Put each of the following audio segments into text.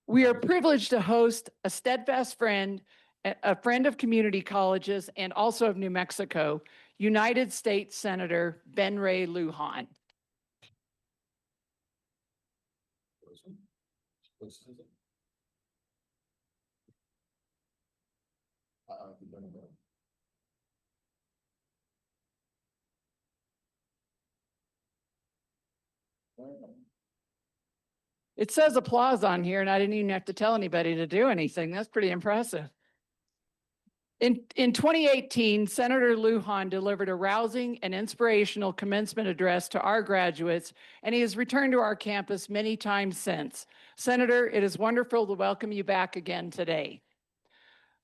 We are privileged to host a steadfast friend, a friend of community colleges and also of New Mexico, United States Senator Ben Ray Luján. It says applause on here, and I didn't even have to tell anybody to do anything. That's pretty impressive. In 2018, Senator Luján delivered a rousing and inspirational commencement address to our graduates, and he has returned to our campus many times since. Senator, it is wonderful to welcome you back again today.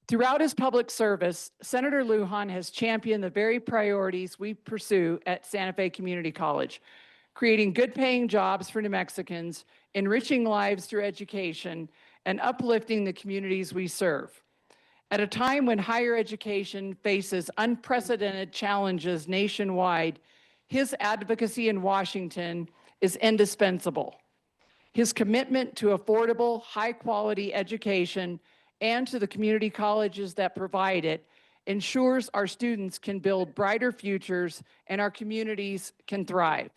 Throughout his public service, Senator Luján has championed the very priorities we pursue at Santa Fe Community College: creating good-paying jobs for New Mexicans, enriching lives through education, and uplifting the communities we serve. At a time when higher education faces unprecedented challenges nationwide, his advocacy in Washington is indispensable. His commitment to affordable, high-quality education and to the community colleges that provide it ensures our students can build brighter futures and our communities can thrive.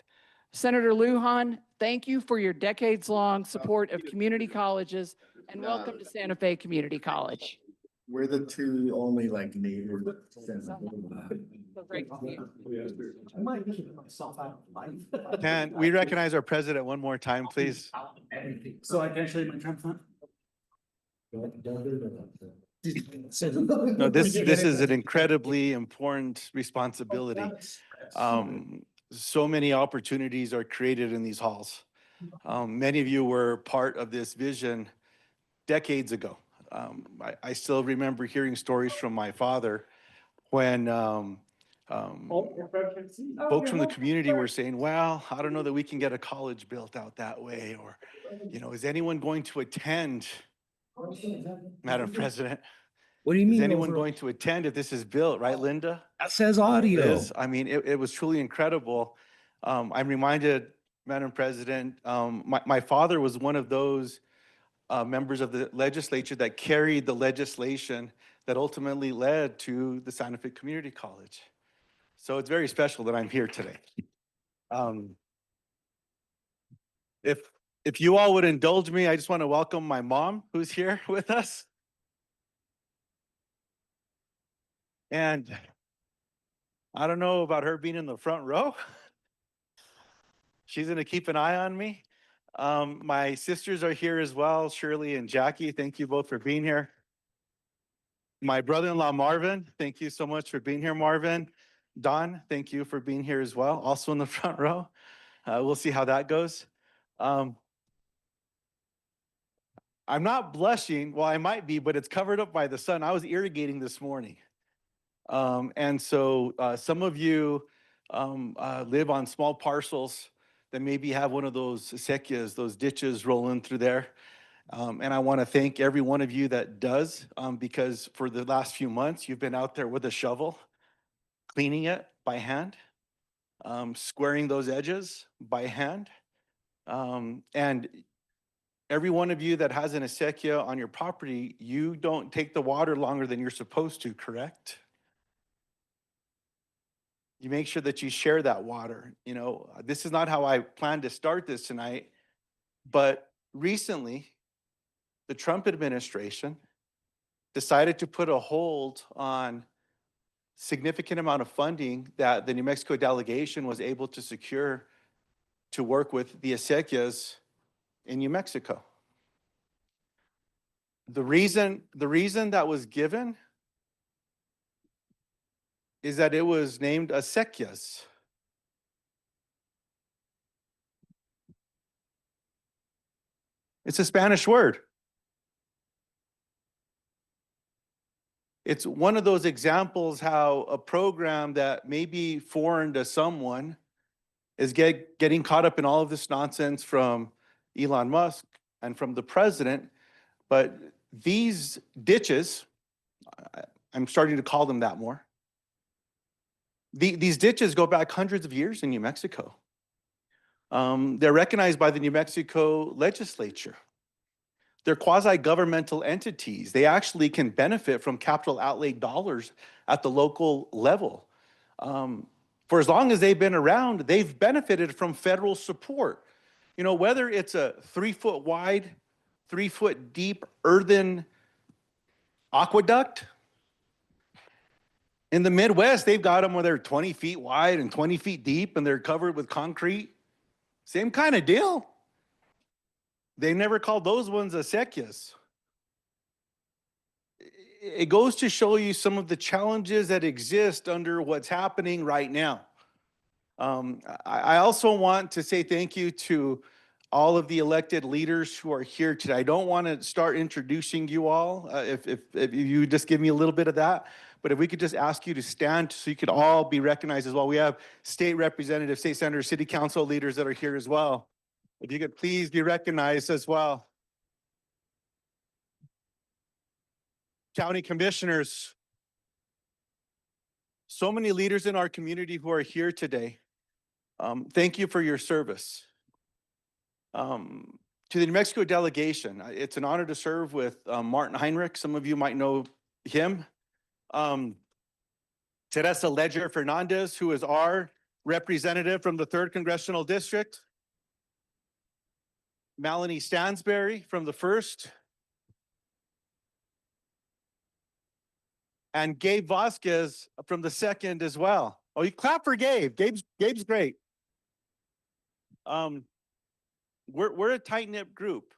Senator Luján, thank you for your decades-long support of community colleges, and welcome to Santa Fe Community College. We're the two only like neighbors. Can we recognize our president one more time, please? So I can show you my Trump font? No, this is an incredibly important responsibility. So many opportunities are created in these halls. Many of you were part of this vision decades ago. I still remember hearing stories from my father when folks from the community were saying, well, I don't know that we can get a college built out that way, or, you know, is anyone going to attend, Madam President? What do you mean? Is anyone going to attend if this is built, right, Linda? That says audio. I mean, it was truly incredible. I'm reminded, Madam President, my father was one of those members of the legislature that carried the legislation that ultimately led to the Santa Fe Community College. So it's very special that I'm here today. If you all would indulge me, I just want to welcome my mom, who's here with us. And I don't know about her being in the front row. She's going to keep an eye on me. My sisters are here as well, Shirley and Jackie. Thank you both for being here. My brother-in-law, Marvin, thank you so much for being here, Marvin. Don, thank you for being here as well, also in the front row. We'll see how that goes. I'm not blushing. Well, I might be, but it's covered up by the sun. I was irrigating this morning. And so some of you live on small parcels that maybe have one of those acequias, those ditches rolling through there. And I want to thank every one of you that does, because for the last few months, you've been out there with a shovel, cleaning it by hand, squaring those edges by hand. And every one of you that has an acequia on your property, you don't take the water longer than you're supposed to, correct? You make sure that you share that water. You know, this is not how I planned to start this tonight, but recently, the Trump administration decided to put a hold on significant amount of funding that the New Mexico delegation was able to secure to work with the acequias in New Mexico. The reason that was given is that it was named acequias. It's a Spanish word. It's one of those examples how a program that may be foreign to someone is getting caught up in all of this nonsense from Elon Musk and from the president. But these ditches, I'm starting to call them that more. These ditches go back hundreds of years in New Mexico. They're recognized by the New Mexico legislature. They're quasi-governmental entities. They actually can benefit from capital outlay dollars at the local level. For as long as they've been around, they've benefited from federal support. You know, whether it's a 3-foot wide, 3-foot deep earthen aqueduct. In the Midwest, they've got them where they're 20 feet wide and 20 feet deep and they're covered with concrete. Same kind of deal. They never called those ones acequias. It goes to show you some of the challenges that exist under what's happening right now. I also want to say thank you to all of the elected leaders who are here today. I don't want to start introducing you all, if you just give me a little bit of that. But if we could just ask you to stand so you could all be recognized as well. We have state representatives, state senators, city council leaders that are here as well. If you could please be recognized as well. County commissioners, so many leaders in our community who are here today. Thank you for your service. To the New Mexico delegation, it's an honor to serve with Martin Heinrich. Some of you might know him. Teresa Ledger Fernandez, who is our representative from the 3rd Congressional District. Melanie Stansberry from the 1st. And Gabe Vasquez from the 2nd as well. Oh, you clap for Gabe. Gabe's great. We're a tight-knit group.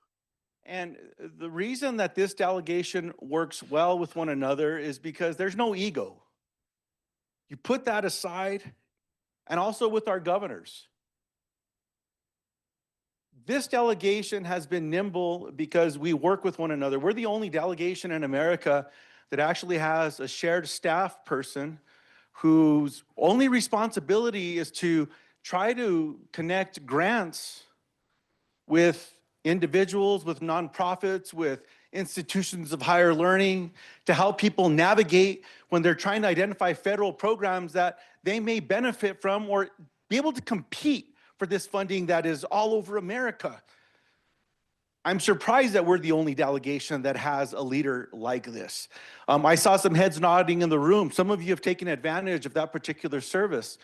And the reason that this delegation works well with one another is because there's no ego. You put that aside, and also with our governors. This delegation has been nimble because we work with one another. We're the only delegation in America that actually has a shared staff person whose only responsibility is to try to connect grants with individuals, with nonprofits, with institutions of higher learning, to help people navigate when they're trying to identify federal programs that they may benefit from or be able to compete for this funding that is all over America. I'm surprised that we're the only delegation that has a leader like this. I saw some heads nodding in the room. Some of you have taken advantage of that particular service.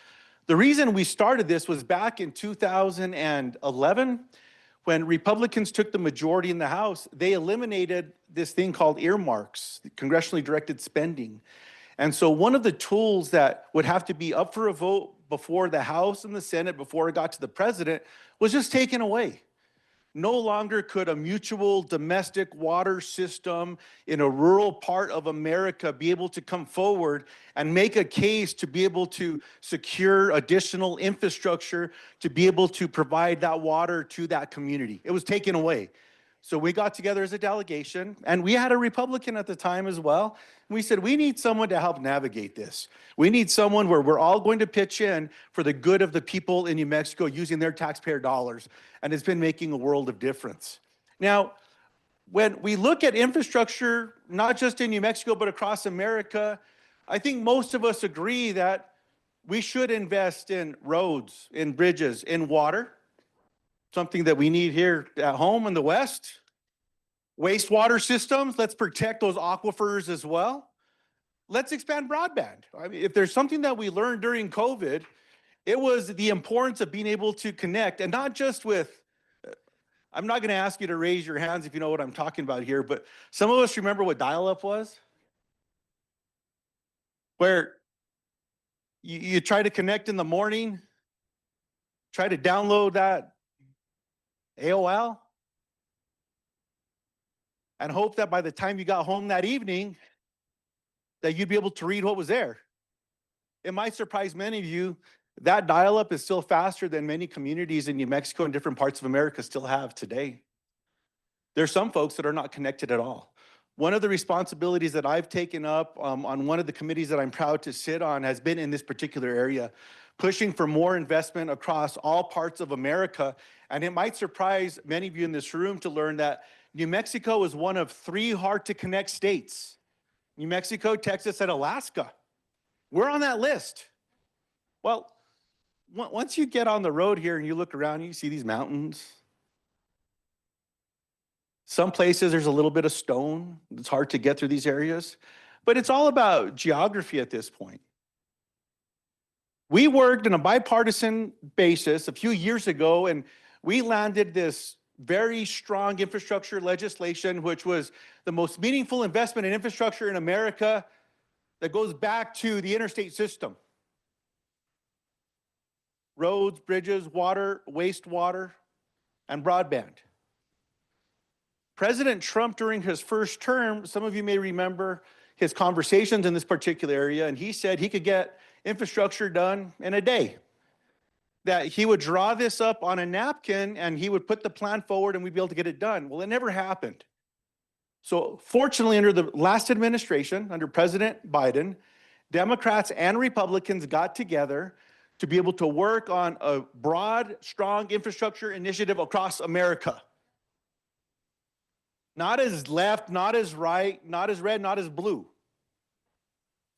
The reason we started this was back in 2011, when Republicans took the majority in the House. They eliminated this thing called earmarks, congressionally directed spending. And so one of the tools that would have to be up for a vote before the House and the Senate, before it got to the president, was just taken away. No longer could a mutual domestic water system in a rural part of America be able to come forward and make a case to be able to secure additional infrastructure to be able to provide that water to that community. It was taken away. So we got together as a delegation, and we had a Republican at the time as well. And we said, we need someone to help navigate this. We need someone where we're all going to pitch in for the good of the people in New Mexico using their taxpayer dollars. And it's been making a world of difference. Now, when we look at infrastructure, not just in New Mexico, but across America, I think most of us agree that we should invest in roads, in bridges, in water. Something that we need here at home in the West. Wastewater systems, let's protect those aquifers as well. Let's expand broadband. I mean, if there's something that we learned during COVID, it was the importance of being able to connect, and not just with, I'm not gonna ask you to raise your hands if you know what I'm talking about here, but some of us remember what dial-up was? Where you try to connect in the morning, try to download that AOL, and hope that by the time you got home that evening, that you'd be able to read what was there. It might surprise many of you, that dial-up is still faster than many communities in New Mexico and different parts of America still have today. There's some folks that are not connected at all. One of the responsibilities that I've taken up on one of the committees that I'm proud to sit on has been in this particular area, pushing for more investment across all parts of America. And it might surprise many of you in this room to learn that New Mexico is one of 3 hard-to-connect states. New Mexico, Texas, and Alaska. We're on that list. Well, once you get on the road here and you look around, you see these mountains. Some places there's a little bit of stone. It's hard to get through these areas, but it's all about geography at this point. We worked on a bipartisan basis a few years ago, and we landed this very strong infrastructure legislation, which was the most meaningful investment in infrastructure in America that goes back to the interstate system. Roads, bridges, water, wastewater, and broadband. President Trump, during his first term, some of you may remember his conversations in this particular area, and he said he could get infrastructure done in a day. That he would draw this up on a napkin and he would put the plan forward and we'd be able to get it done. Well, it never happened. So fortunately, under the last administration, under President Biden, Democrats and Republicans got together to be able to work on a broad, strong infrastructure initiative across America. Not as left, not as right, not as red, not as blue.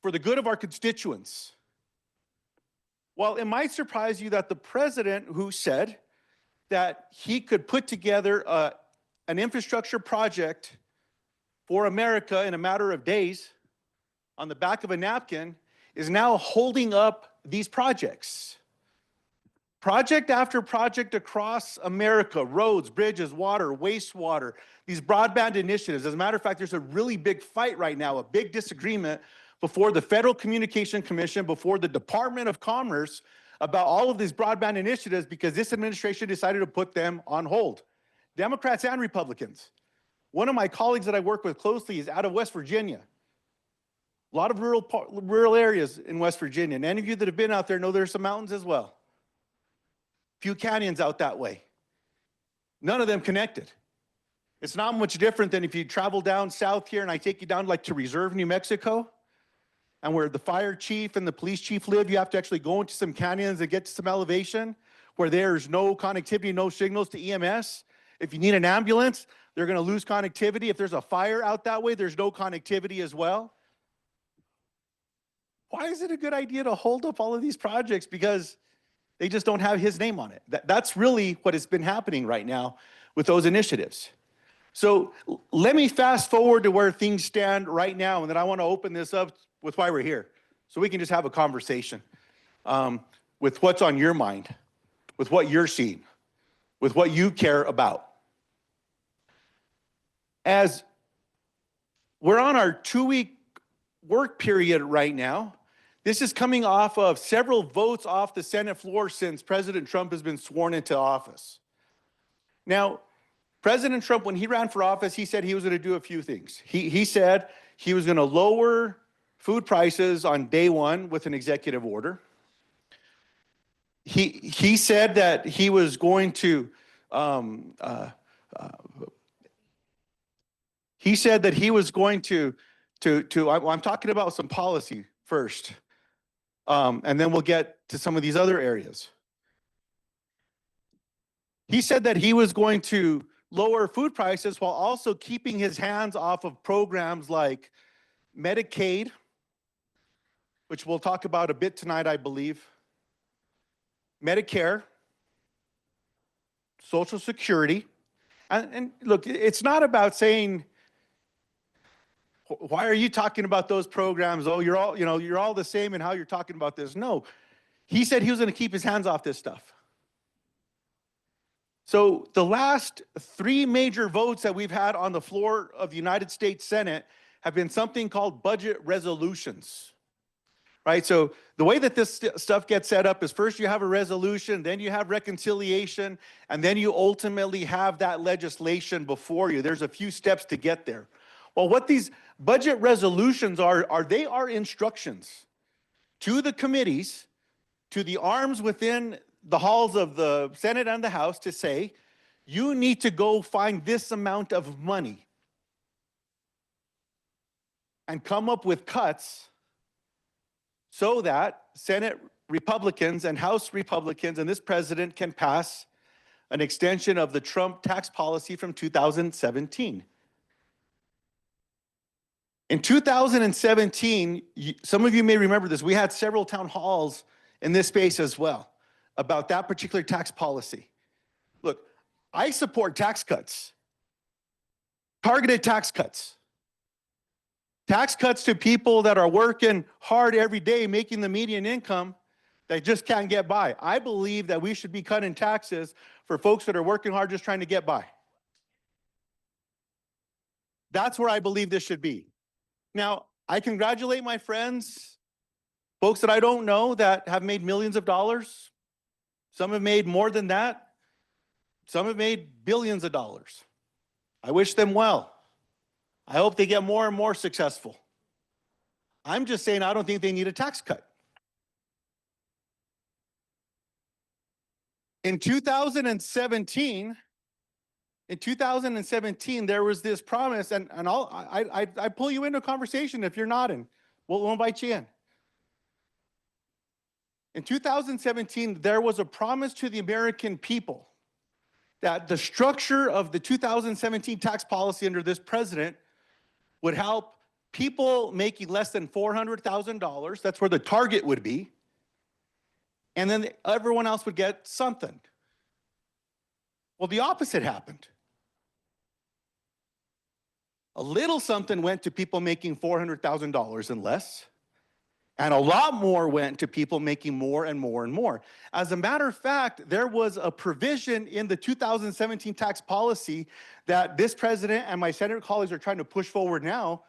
For the good of our constituents. Well, it might surprise you that the president, who said that he could put together an infrastructure project for America in a matter of days on the back of a napkin, is now holding up these projects. Project after project across America, roads, bridges, water, wastewater, these broadband initiatives. As a matter of fact, there's a really big fight right now, a big disagreement before the Federal Communication Commission, before the Department of Commerce, about all of these broadband initiatives because this administration decided to put them on hold. Democrats and Republicans. One of my colleagues that I work with closely is out of West Virginia. A lot of rural areas in West Virginia. And any of you that have been out there know there's some mountains as well. Few canyons out that way. None of them connected. It's not much different than if you travel down south here and I take you down like to Reserve, New Mexico. And where the fire chief and the police chief live, you have to actually go into some canyons and get to some elevation where there's no connectivity, no signals to EMS. If you need an ambulance, they're going to lose connectivity. If there's a fire out that way, there's no connectivity as well. Why is it a good idea to hold up all of these projects? Because they just don't have his name on it. That's really what has been happening right now with those initiatives. So let me fast forward to where things stand right now, and then I want to open this up with why we're here, so we can just have a conversation with what's on your mind, with what you're seeing, with what you care about. As we're on our 2-week work period right now, this is coming off of several votes off the Senate floor since President Trump has been sworn into office. Now, President Trump, when he ran for office, he said he was going to do a few things. He said he was going to lower food prices on day one with an executive order. He said that he was going to I'm talking about some policy first, and then we'll get to some of these other areas. He said that he was going to lower food prices while also keeping his hands off of programs like Medicaid, which we'll talk about a bit tonight, I believe, Medicare, Social Security. And look, it's not about saying, why are you talking about those programs? Oh, you're all the same in how you're talking about this. No, he said he was going to keep his hands off this stuff. So the last 3 major votes that we've had on the floor of the United States Senate have been something called budget resolutions, right? So the way that this stuff gets set up is first you have a resolution, then you have reconciliation, and then you ultimately have that legislation before you. There's a few steps to get there. Well, what these budget resolutions are they are instructions to the committees, to the arms within the halls of the Senate and the House to say, you need to go find this amount of money and come up with cuts so that Senate Republicans and House Republicans and this president can pass an extension of the Trump tax policy from 2017. In 2017, some of you may remember this, we had several town halls in this space as well about that particular tax policy. Look, I support tax cuts. targeted tax cuts. Tax cuts to people that are working hard every day, making the median income, that just can't get by. I believe that we should be cutting taxes for folks that are working hard just trying to get by. That's where I believe this should be. Now, I congratulate my friends, folks that I don't know that have made millions of dollars. Some have made more than that. Some have made billions of dollars. I wish them well. I hope they get more and more successful. I'm just saying I don't think they need a tax cut. In 2017, there was this promise, and I pull you into a conversation if you're not in. We'll invite you in. In 2017, there was a promise to the American people that the structure of the 2017 tax policy under this president would help people making less than $400,000. That's where the target would be. And then everyone else would get something. Well, the opposite happened. A little something went to people making $400,000 and less, and a lot more went to people making more and more and more. As a matter of fact, there was a provision in the 2017 tax policy that this president and my Senate colleagues are trying to push forward now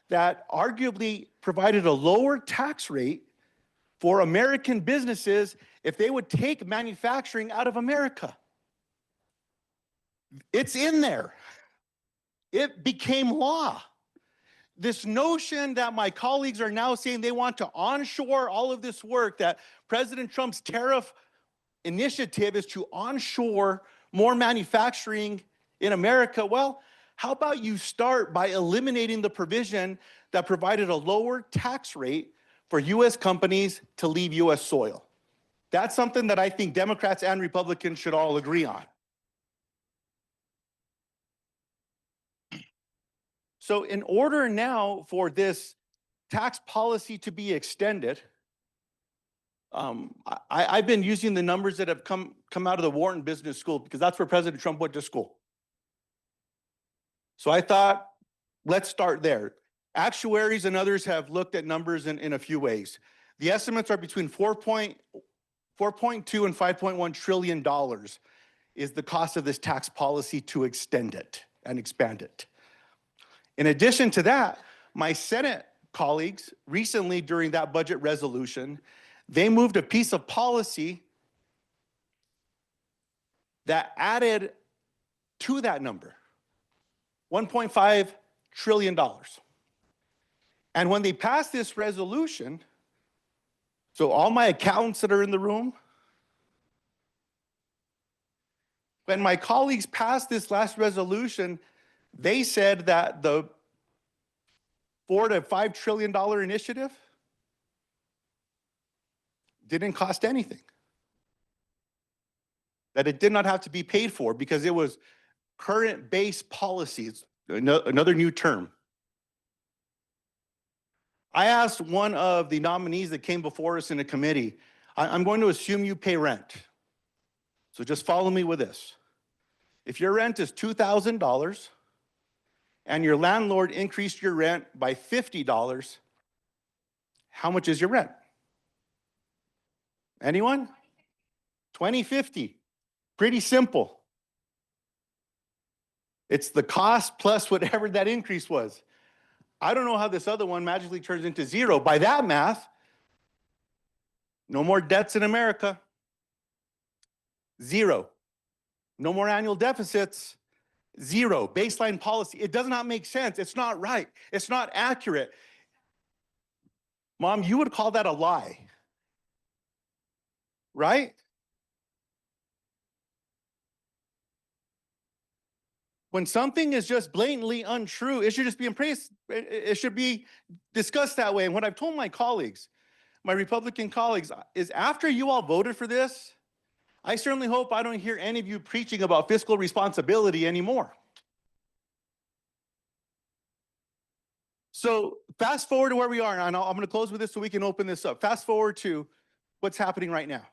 that arguably provided a lower tax rate for American businesses if they would take manufacturing out of America. It's in there. It became law. This notion that my colleagues are now saying they want to onshore all of this work, that President Trump's tariff initiative is to onshore more manufacturing in America. Well, how about you start by eliminating the provision that provided a lower tax rate for U.S. companies to leave U.S. soil? That's something that I think Democrats and Republicans should all agree on. So in order now for this tax policy to be extended, I've been using the numbers that have come out of the Wharton Business School because that's where President Trump went to school. So I thought, let's start there. Actuaries and others have looked at numbers in a few ways. The estimates are between $4.2 and $5.1 trillion is the cost of this tax policy to extend it and expand it. In addition to that, my Senate colleagues recently during that budget resolution, they moved a piece of policy that added to that number, $1.5 trillion. And when they passed this resolution, so all my accountants that are in the room, when my colleagues passed this last resolution, they said that the $4 to $5 trillion initiative didn't cost anything. That it did not have to be paid for because it was current base policies, another new term. I asked one of the nominees that came before us in a committee, I'm going to assume you pay rent. So just follow me with this. If your rent is $2,000, and your landlord increased your rent by $50, how much is your rent? Anyone? $20.50. Pretty simple. It's the cost plus whatever that increase was. I don't know how this other one magically turns into zero. By that math, no more debts in America. Zero. No more annual deficits. Zero. Baseline policy. It does not make sense. It's not right. It's not accurate. Mom, you would call that a lie, right? When something is just blatantly untrue, it should just be embraced. It should be discussed that way. And what I've told my colleagues, my Republican colleagues, is after you all voted for this, I certainly hope I don't hear any of you preaching about fiscal responsibility anymore. So fast forward to where we are, and I'm going to close with this so we can open this up. Fast forward to what's happening right now.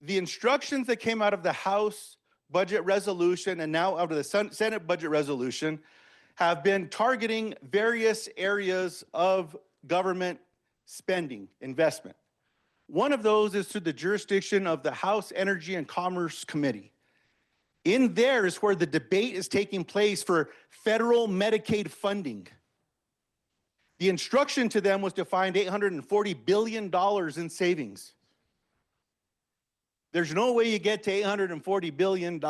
The instructions that came out of the House budget resolution and now out of the Senate budget resolution have been targeting various areas of government spending, investment. One of those is through the jurisdiction of the House Energy and Commerce Committee. In there is where the debate is taking place for federal Medicaid funding. The instruction to them was to find $840 billion in savings. There's no way you get to $840 billion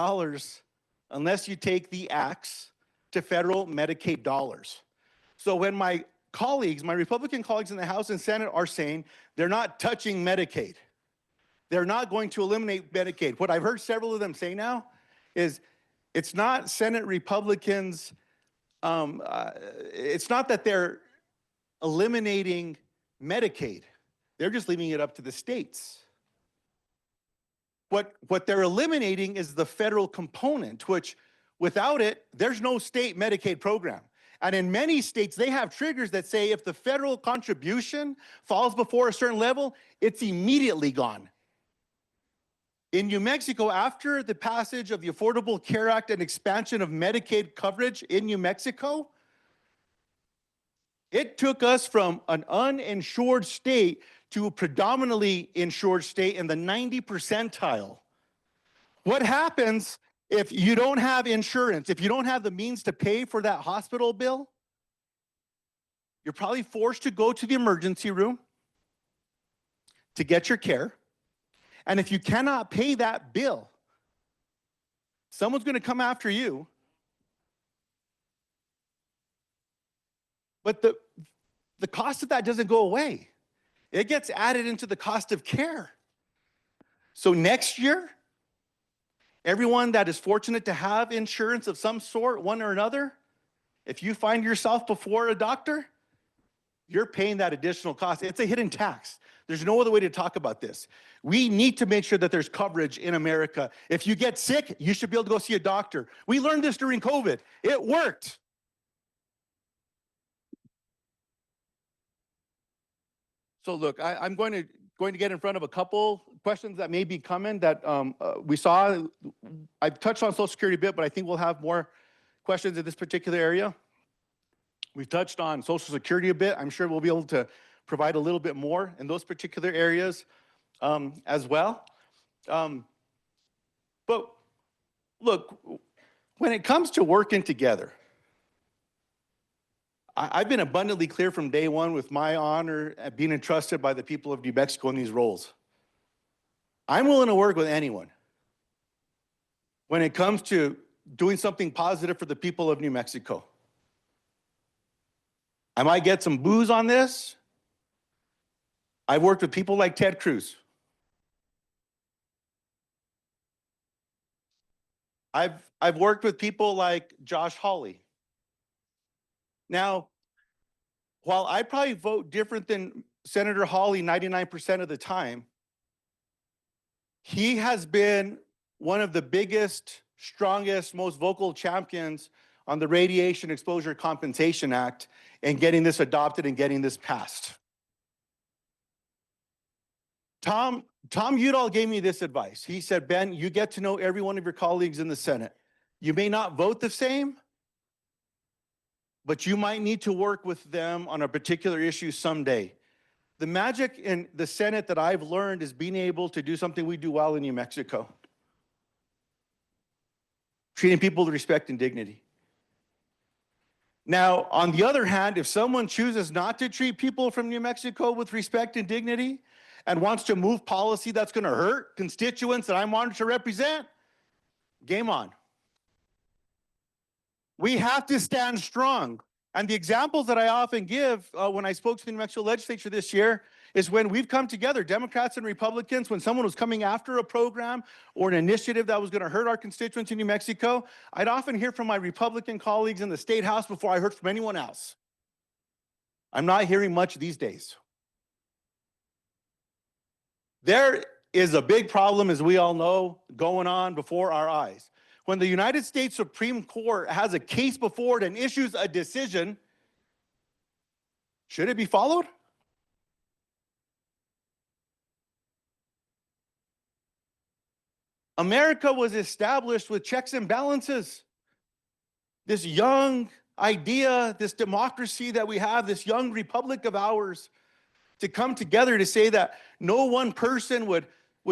unless you take the axe to federal Medicaid dollars. So when my colleagues, my Republican colleagues in the House and Senate are saying they're not touching Medicaid, they're not going to eliminate Medicaid. What I've heard several of them say now is it's not Senate Republicans, it's not that they're eliminating Medicaid. They're just leaving it up to the states. What they're eliminating is the federal component, which without it, there's no state Medicaid program. And in many states, they have triggers that say if the federal contribution falls before a certain level, it's immediately gone. In New Mexico, after the passage of the Affordable Care Act and expansion of Medicaid coverage in New Mexico, it took us from an uninsured state to a predominantly insured state in the 90 percentile. What happens if you don't have insurance, if you don't have the means to pay for that hospital bill? You're probably forced to go to the emergency room to get your care. And if you cannot pay that bill, someone's going to come after you. But the cost of that doesn't go away. It gets added into the cost of care. So next year, everyone that is fortunate to have insurance of some sort, one or another, if you find yourself before a doctor, you're paying that additional cost. It's a hidden tax. There's no other way to talk about this. We need to make sure that there's coverage in America. If you get sick, you should be able to go see a doctor. We learned this during COVID. It worked. So look, I'm going to get in front of a couple questions that may be coming that we saw. I've touched on Social Security a bit, but I think we'll have more questions in this particular area. We've touched on Social Security a bit. I'm sure we'll be able to provide a little bit more in those particular areas as well. But look, when it comes to working together, I've been abundantly clear from day one with my honor at being entrusted by the people of New Mexico in these roles. I'm willing to work with anyone when it comes to doing something positive for the people of New Mexico. I might get some boos on this. I've worked with people like Ted Cruz. I've worked with people like Josh Hawley. Now, while I probably vote different than Senator Hawley 99% of the time, he has been one of the biggest, strongest, most vocal champions on the Radiation Exposure Compensation Act and getting this adopted and getting this passed. Tom Udall gave me this advice. He said, Ben, you get to know every one of your colleagues in the Senate. You may not vote the same, but you might need to work with them on a particular issue someday. The magic in the Senate that I've learned is being able to do something we do well in New Mexico. Treating people with respect and dignity. Now, on the other hand, if someone chooses not to treat people from New Mexico with respect and dignity and wants to move policy that's going to hurt constituents that I'm honored to represent, game on. We have to stand strong. And the examples that I often give when I spoke to the New Mexico legislature this year is when we've come together, Democrats and Republicans, when someone was coming after a program or an initiative that was going to hurt our constituents in New Mexico, I'd often hear from my Republican colleagues in the State House before I heard from anyone else. I'm not hearing much these days. There is a big problem, as we all know, going on before our eyes. When the United States Supreme Court has a case before it and issues a decision, should it be followed? America was established with checks and balances. This young idea, this democracy that we have, this young republic of ours, to come together to say that no one person would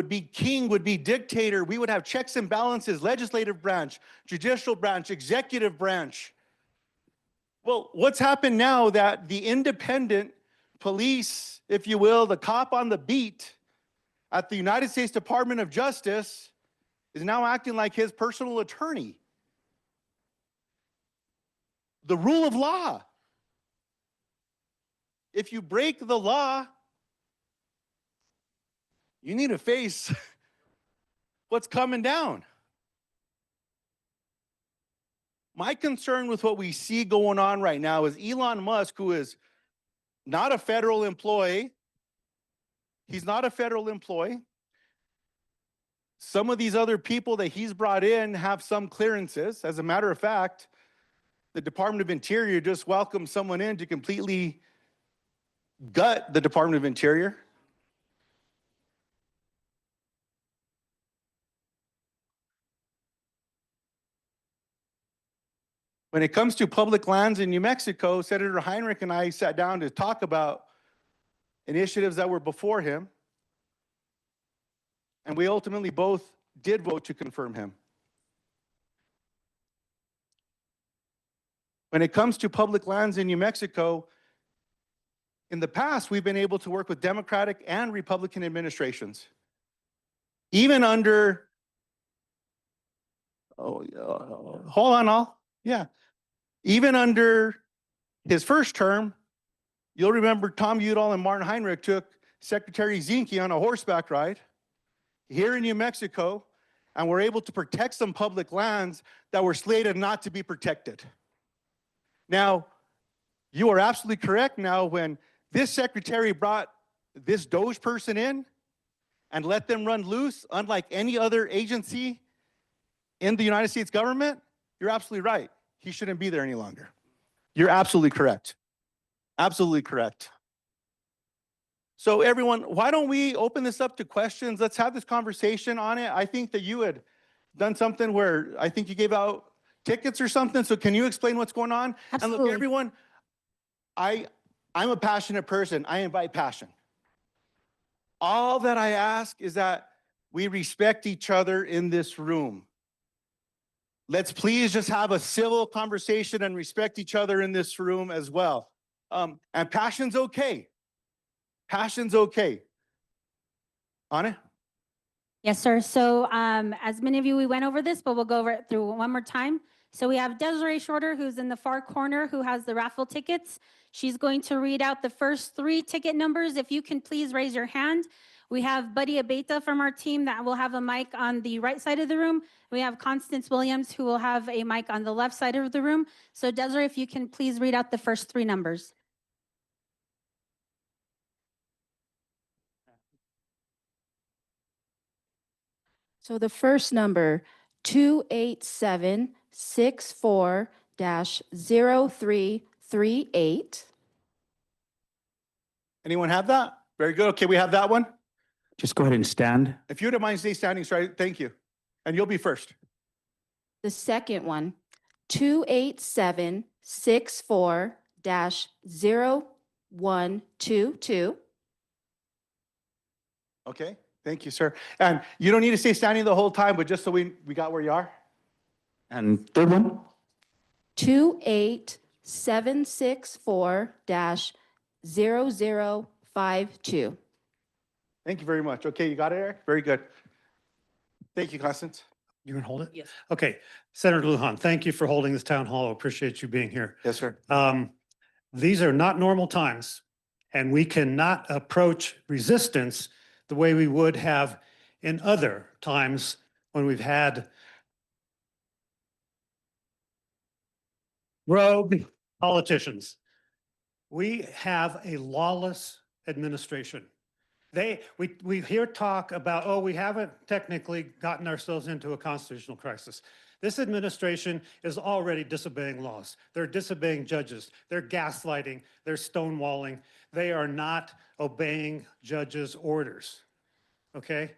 be king, would be dictator. We would have checks and balances, legislative branch, judicial branch, executive branch. Well, what's happened now that the independent police, if you will, the cop on the beat at the United States Department of Justice is now acting like his personal attorney. The rule of law. If you break the law, you need to face what's coming down. My concern with what we see going on right now is Elon Musk, who is not a federal employee. He's not a federal employee. Some of these other people that he's brought in have some clearances. As a matter of fact, the Department of Interior just welcomed someone in to completely gut the Department of Interior. When it comes to public lands in New Mexico, Senator Heinrich and I sat down to talk about initiatives that were before him, and we ultimately both did vote to confirm him. When it comes to public lands in New Mexico, in the past, we've been able to work with Democratic and Republican administrations. Even under, hold on, even under his first term, you'll remember Tom Udall and Martin Heinrich took Secretary Zinke on a horseback ride here in New Mexico, and were able to protect some public lands that were slated not to be protected. Now, you are absolutely correct. Now, when this secretary brought this Doge person in and let them run loose, unlike any other agency in the United States government, you're absolutely right. He shouldn't be there any longer. You're absolutely correct. Absolutely correct. So everyone, why don't we open this up to questions? Let's have this conversation on it. I think that you had done something where I think you gave out tickets or something. So can you explain what's going on? Absolutely. And look, everyone, I'm a passionate person. I invite passion. All that I ask is that we respect each other in this room. Let's please just have a civil conversation and respect each other in this room as well. And passion's okay. Passion's okay. Anna? Yes, sir. So as many of you, we went over this, but we'll go over it through one more time. So we have Desiree Shorter, who's in the far corner, who has the raffle tickets. She's going to read out the first 3 ticket numbers. If you can please raise your hand. We have Buddy Abeta from our team that will have a mic on the right side of the room. We have Constance Williams, who will have a mic on the left side of the room. So Desiree, if you can please read out the first 3 numbers. So the first number, 28764-0338. Anyone have that? Very good. Okay, we have that one. Just go ahead and stand. If you don't mind, stay standing, sorry. Thank you. And you'll be first. The second one, 28764-0122. Okay, thank you, sir. And you don't need to stay standing the whole time, but just so we got where you are. And third one? 28764-0052. Thank you very much. Okay, you got it, Eric? Very good. Thank you, Constance. You can hold it? Yes. Okay. Senator Luján, thank you for holding this town hall. Appreciate you being here. Yes, sir. These are not normal times, and we cannot approach resistance the way we would have in other times when we've had rogue politicians. We have a lawless administration. We hear talk about, oh, we haven't technically gotten ourselves into a constitutional crisis. This administration is already disobeying laws. They're disobeying judges. They're gaslighting. They're stonewalling. They are not obeying judges' orders, okay?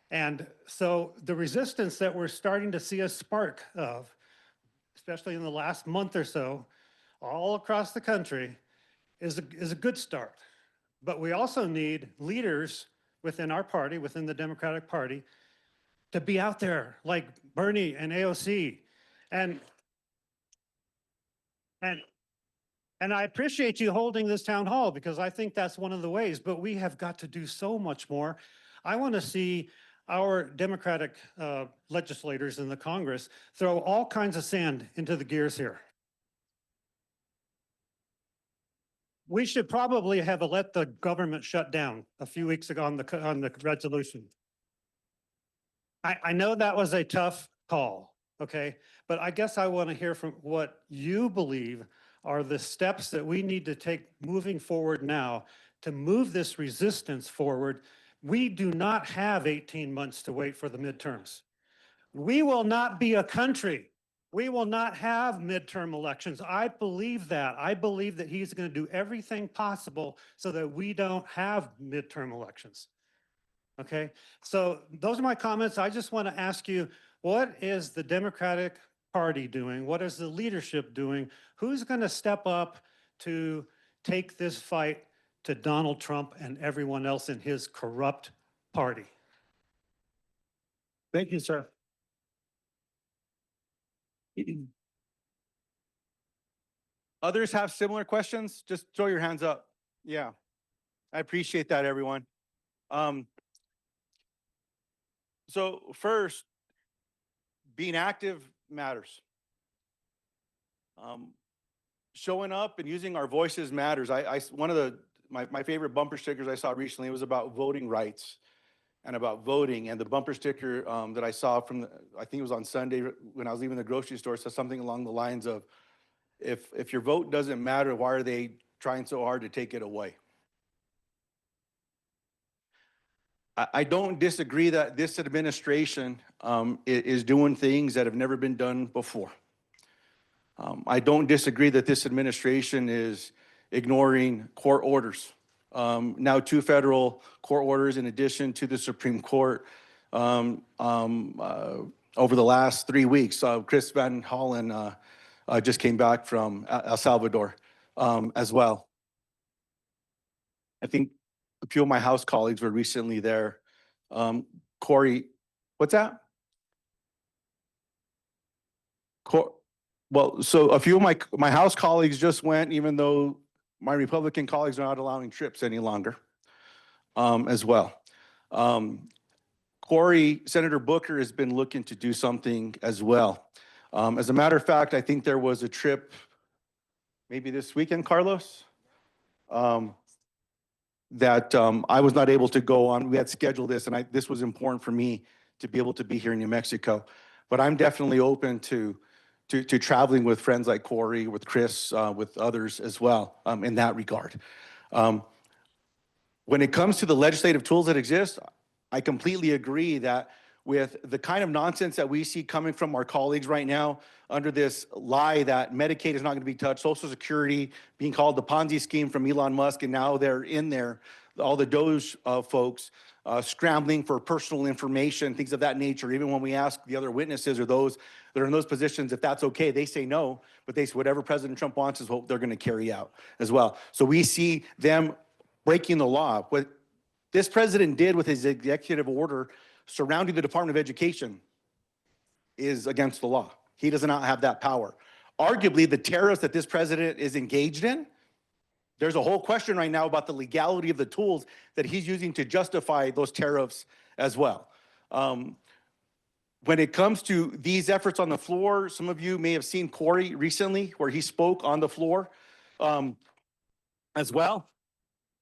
And so the resistance that we're starting to see a spark of, especially in the last month or so, all across the country, is a good start. But we also need leaders within our party, within the Democratic Party, to be out there like Bernie and AOC. And I appreciate you holding this town hall because I think that's one of the ways, but we have got to do so much more. I want to see our Democratic legislators in the Congress throw all kinds of sand into the gears here. We should probably have let the government shut down a few weeks ago on the resolution. I know that was a tough call, okay? But I guess I want to hear from what you believe are the steps that we need to take moving forward now to move this resistance forward. We do not have 18 months to wait for the midterms. We will not be a country. We will not have midterm elections. I believe that. I believe that he's going to do everything possible so that we don't have midterm elections. Okay, so those are my comments. I just want to ask you, what is the Democratic Party doing? What is the leadership doing? Who's going to step up to take this fight to Donald Trump and everyone else in his corrupt party? Thank you, sir. Others have similar questions? Just throw your hands up. Yeah, I appreciate that, everyone. So first, being active matters. Showing up and using our voices matters. One of my favorite bumper stickers I saw recently was about voting rights and about voting. And the bumper sticker that I saw I think it was on Sunday when I was leaving the grocery store, said something along the lines of, if your vote doesn't matter, why are they trying so hard to take it away? I don't disagree that this administration is doing things that have never been done before. I don't disagree that this administration is ignoring court orders. Now 2 federal court orders in addition to the Supreme Court over the last 3 weeks. Chris Van Hollen just came back from El Salvador as well. I think a few of my House colleagues were recently there. Corey, what's that? Well, so a few of my House colleagues just went, even though my Republican colleagues are not allowing trips any longer as well. Corey, Senator Booker has been looking to do something as well. As a matter of fact, I think there was a trip maybe this weekend, Carlos, that I was not able to go on. We had scheduled this, and this was important for me to be able to be here in New Mexico. But I'm definitely open to traveling with friends like Corey, with Chris, with others as well in that regard. When it comes to the legislative tools that exist, I completely agree that with the kind of nonsense that we see coming from our colleagues right now under this lie that Medicaid is not going to be touched, Social Security being called the Ponzi scheme from Elon Musk, and now they're in there, all the Doge folks scrambling for personal information, things of that nature. Even when we ask the other witnesses or those that are in those positions if that's okay, they say no, but they say whatever President Trump wants is what they're going to carry out as well. So we see them breaking the law. What this president did with his executive order surrounding the Department of Education is against the law. He does not have that power. Arguably, the tariffs that this president is engaged in, there's a whole question right now about the legality of the tools that he's using to justify those tariffs as well. When it comes to these efforts on the floor, some of you may have seen Corey recently where he spoke on the floor as well,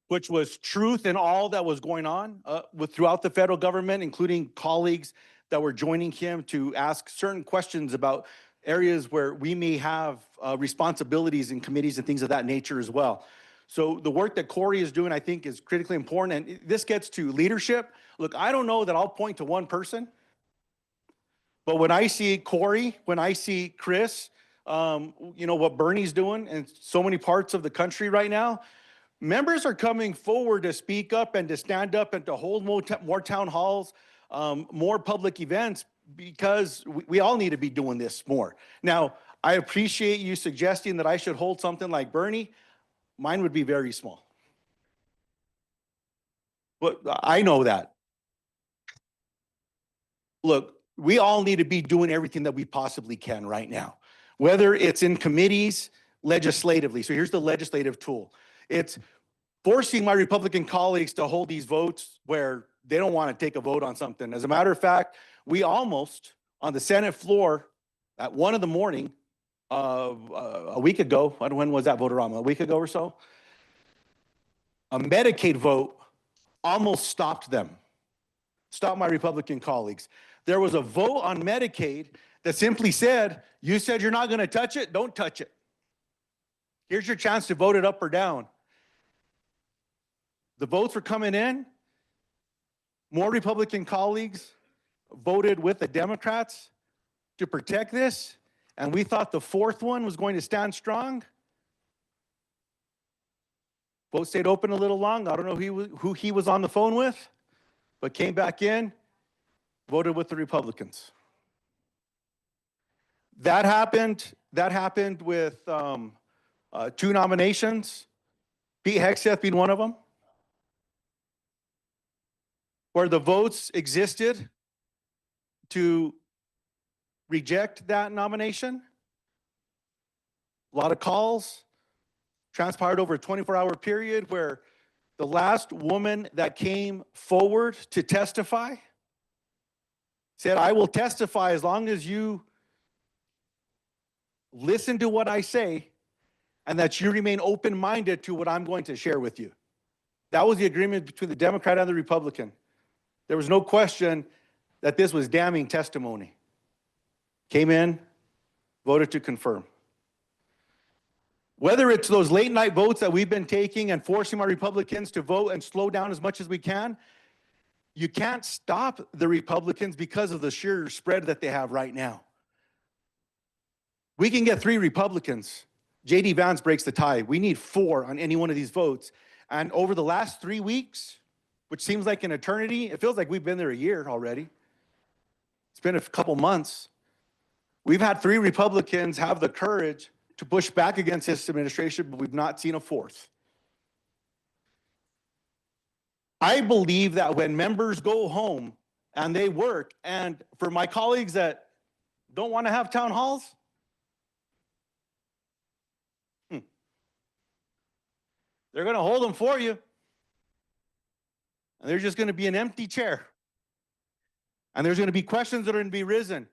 which was truth in all that was going on throughout the federal government, including colleagues that were joining him to ask certain questions about areas where we may have responsibilities in committees and things of that nature as well. So the work that Corey is doing, I think, is critically important. And this gets to leadership. Look, I don't know that I'll point to one person, but when I see Corey, when I see Chris, you know, what Bernie's doing in so many parts of the country right now, members are coming forward to speak up and to stand up and to hold more town halls more public events, because we all need to be doing this more. Now, I appreciate you suggesting that I should hold something like Bernie. Mine would be very small. But I know that. Look, we all need to be doing everything that we possibly can right now, whether it's in committees, legislatively. So here's the legislative tool. It's forcing my Republican colleagues to hold these votes where they don't want to take a vote on something. As a matter of fact, we almost, on the Senate floor at 1 a.m, a week ago, when was that voted on? A week ago or so? A Medicaid vote almost stopped them, stopped my Republican colleagues. There was a vote on Medicaid that simply said, you said you're not going to touch it, don't touch it. Here's your chance to vote it up or down. The votes were coming in. More Republican colleagues voted with the Democrats to protect this, and we thought the fourth one was going to stand strong. Vote stayed open a little long. I don't know who he was on the phone with, but came back in, voted with the Republicans. That happened with 2 nominations, Pete Hegseth being one of them, where the votes existed to reject that nomination. A lot of calls transpired over a 24-hour period where the last woman that came forward to testify said, I will testify as long as you listen to what I say and that you remain open-minded to what I'm going to share with you. That was the agreement between the Democrat and the Republican. There was no question that this was damning testimony. Came in, voted to confirm. Whether it's those late night votes that we've been taking and forcing our Republicans to vote and slow down as much as we can, you can't stop the Republicans because of the sheer spread that they have right now. We can get 3 Republicans. J.D. Vance breaks the tie. We need 4 on any one of these votes. And over the last 3 weeks, which seems like an eternity, it feels like we've been there a year already. It's been a couple months. We've had 3 Republicans have the courage to push back against this administration, but we've not seen a 4th. I believe that when members go home and they work, and for my colleagues that don't want to have town halls, they're going to hold them for you. And there's just going to be an empty chair. And there's going to be questions that are going to be risen.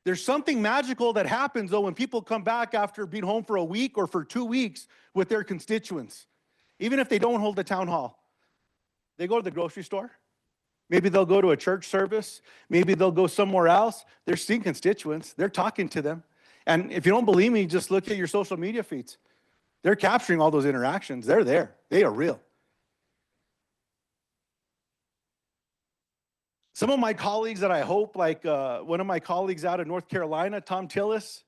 There's something magical that happens, though, when people come back after being home for a week or for 2 weeks with their constituents. Even if they don't hold a town hall. They go to the grocery store. Maybe they'll go to a church service. Maybe they'll go somewhere else. They're seeing constituents. They're talking to them. And if you don't believe me, just look at your social media feeds. They're capturing all those interactions. They're there. They are real. Some of my colleagues that I hope, like one of my colleagues out of North Carolina, Tom Tillis,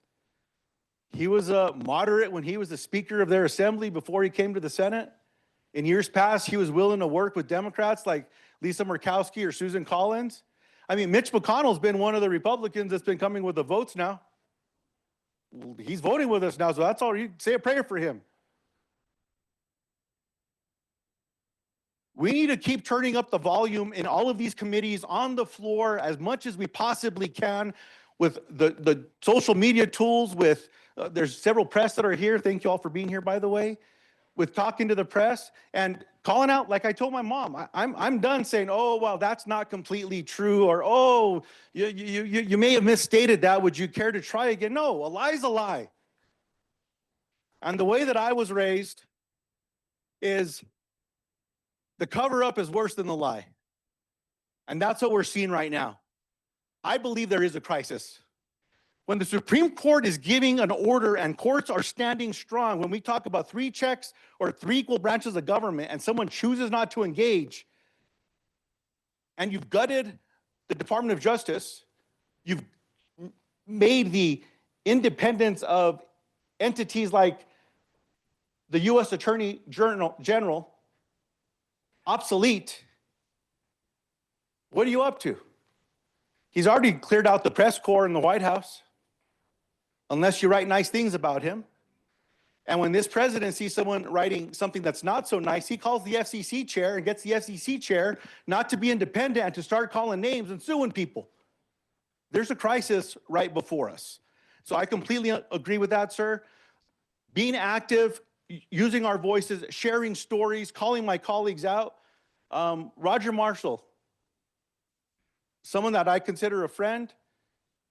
he was a moderate when he was the Speaker of their assembly before he came to the Senate. In years past, he was willing to work with Democrats like Lisa Murkowski or Susan Collins. I mean, Mitch McConnell's been one of the Republicans that's been coming with the votes now. He's voting with us now, so that's all. You say a prayer for him. We need to keep turning up the volume in all of these committees on the floor as much as we possibly can with the social media tools, with there's several press that are here. Thank you all for being here, by the way, with talking to the press and calling out, like I told my mom, I'm done saying, oh, well, that's not completely true, or, oh, you may have misstated that. Would you care to try again? No, a lie's a lie. And the way that I was raised is the cover-up is worse than the lie. And that's what we're seeing right now. I believe there is a crisis. When the Supreme Court is giving an order and courts are standing strong, when we talk about 3 checks or 3 equal branches of government and someone chooses not to engage, and you've gutted the Department of Justice, you've made the independence of entities like the U.S. Attorney General obsolete, what are you up to? He's already cleared out the press corps in the White House, unless you write nice things about him. And when this president sees someone writing something that's not so nice, he calls the FCC chair and gets the FCC chair not to be independent and to start calling names and suing people. There's a crisis right before us. So I completely agree with that, sir. Being active, using our voices, sharing stories, calling my colleagues out. Roger Marshall, someone that I consider a friend,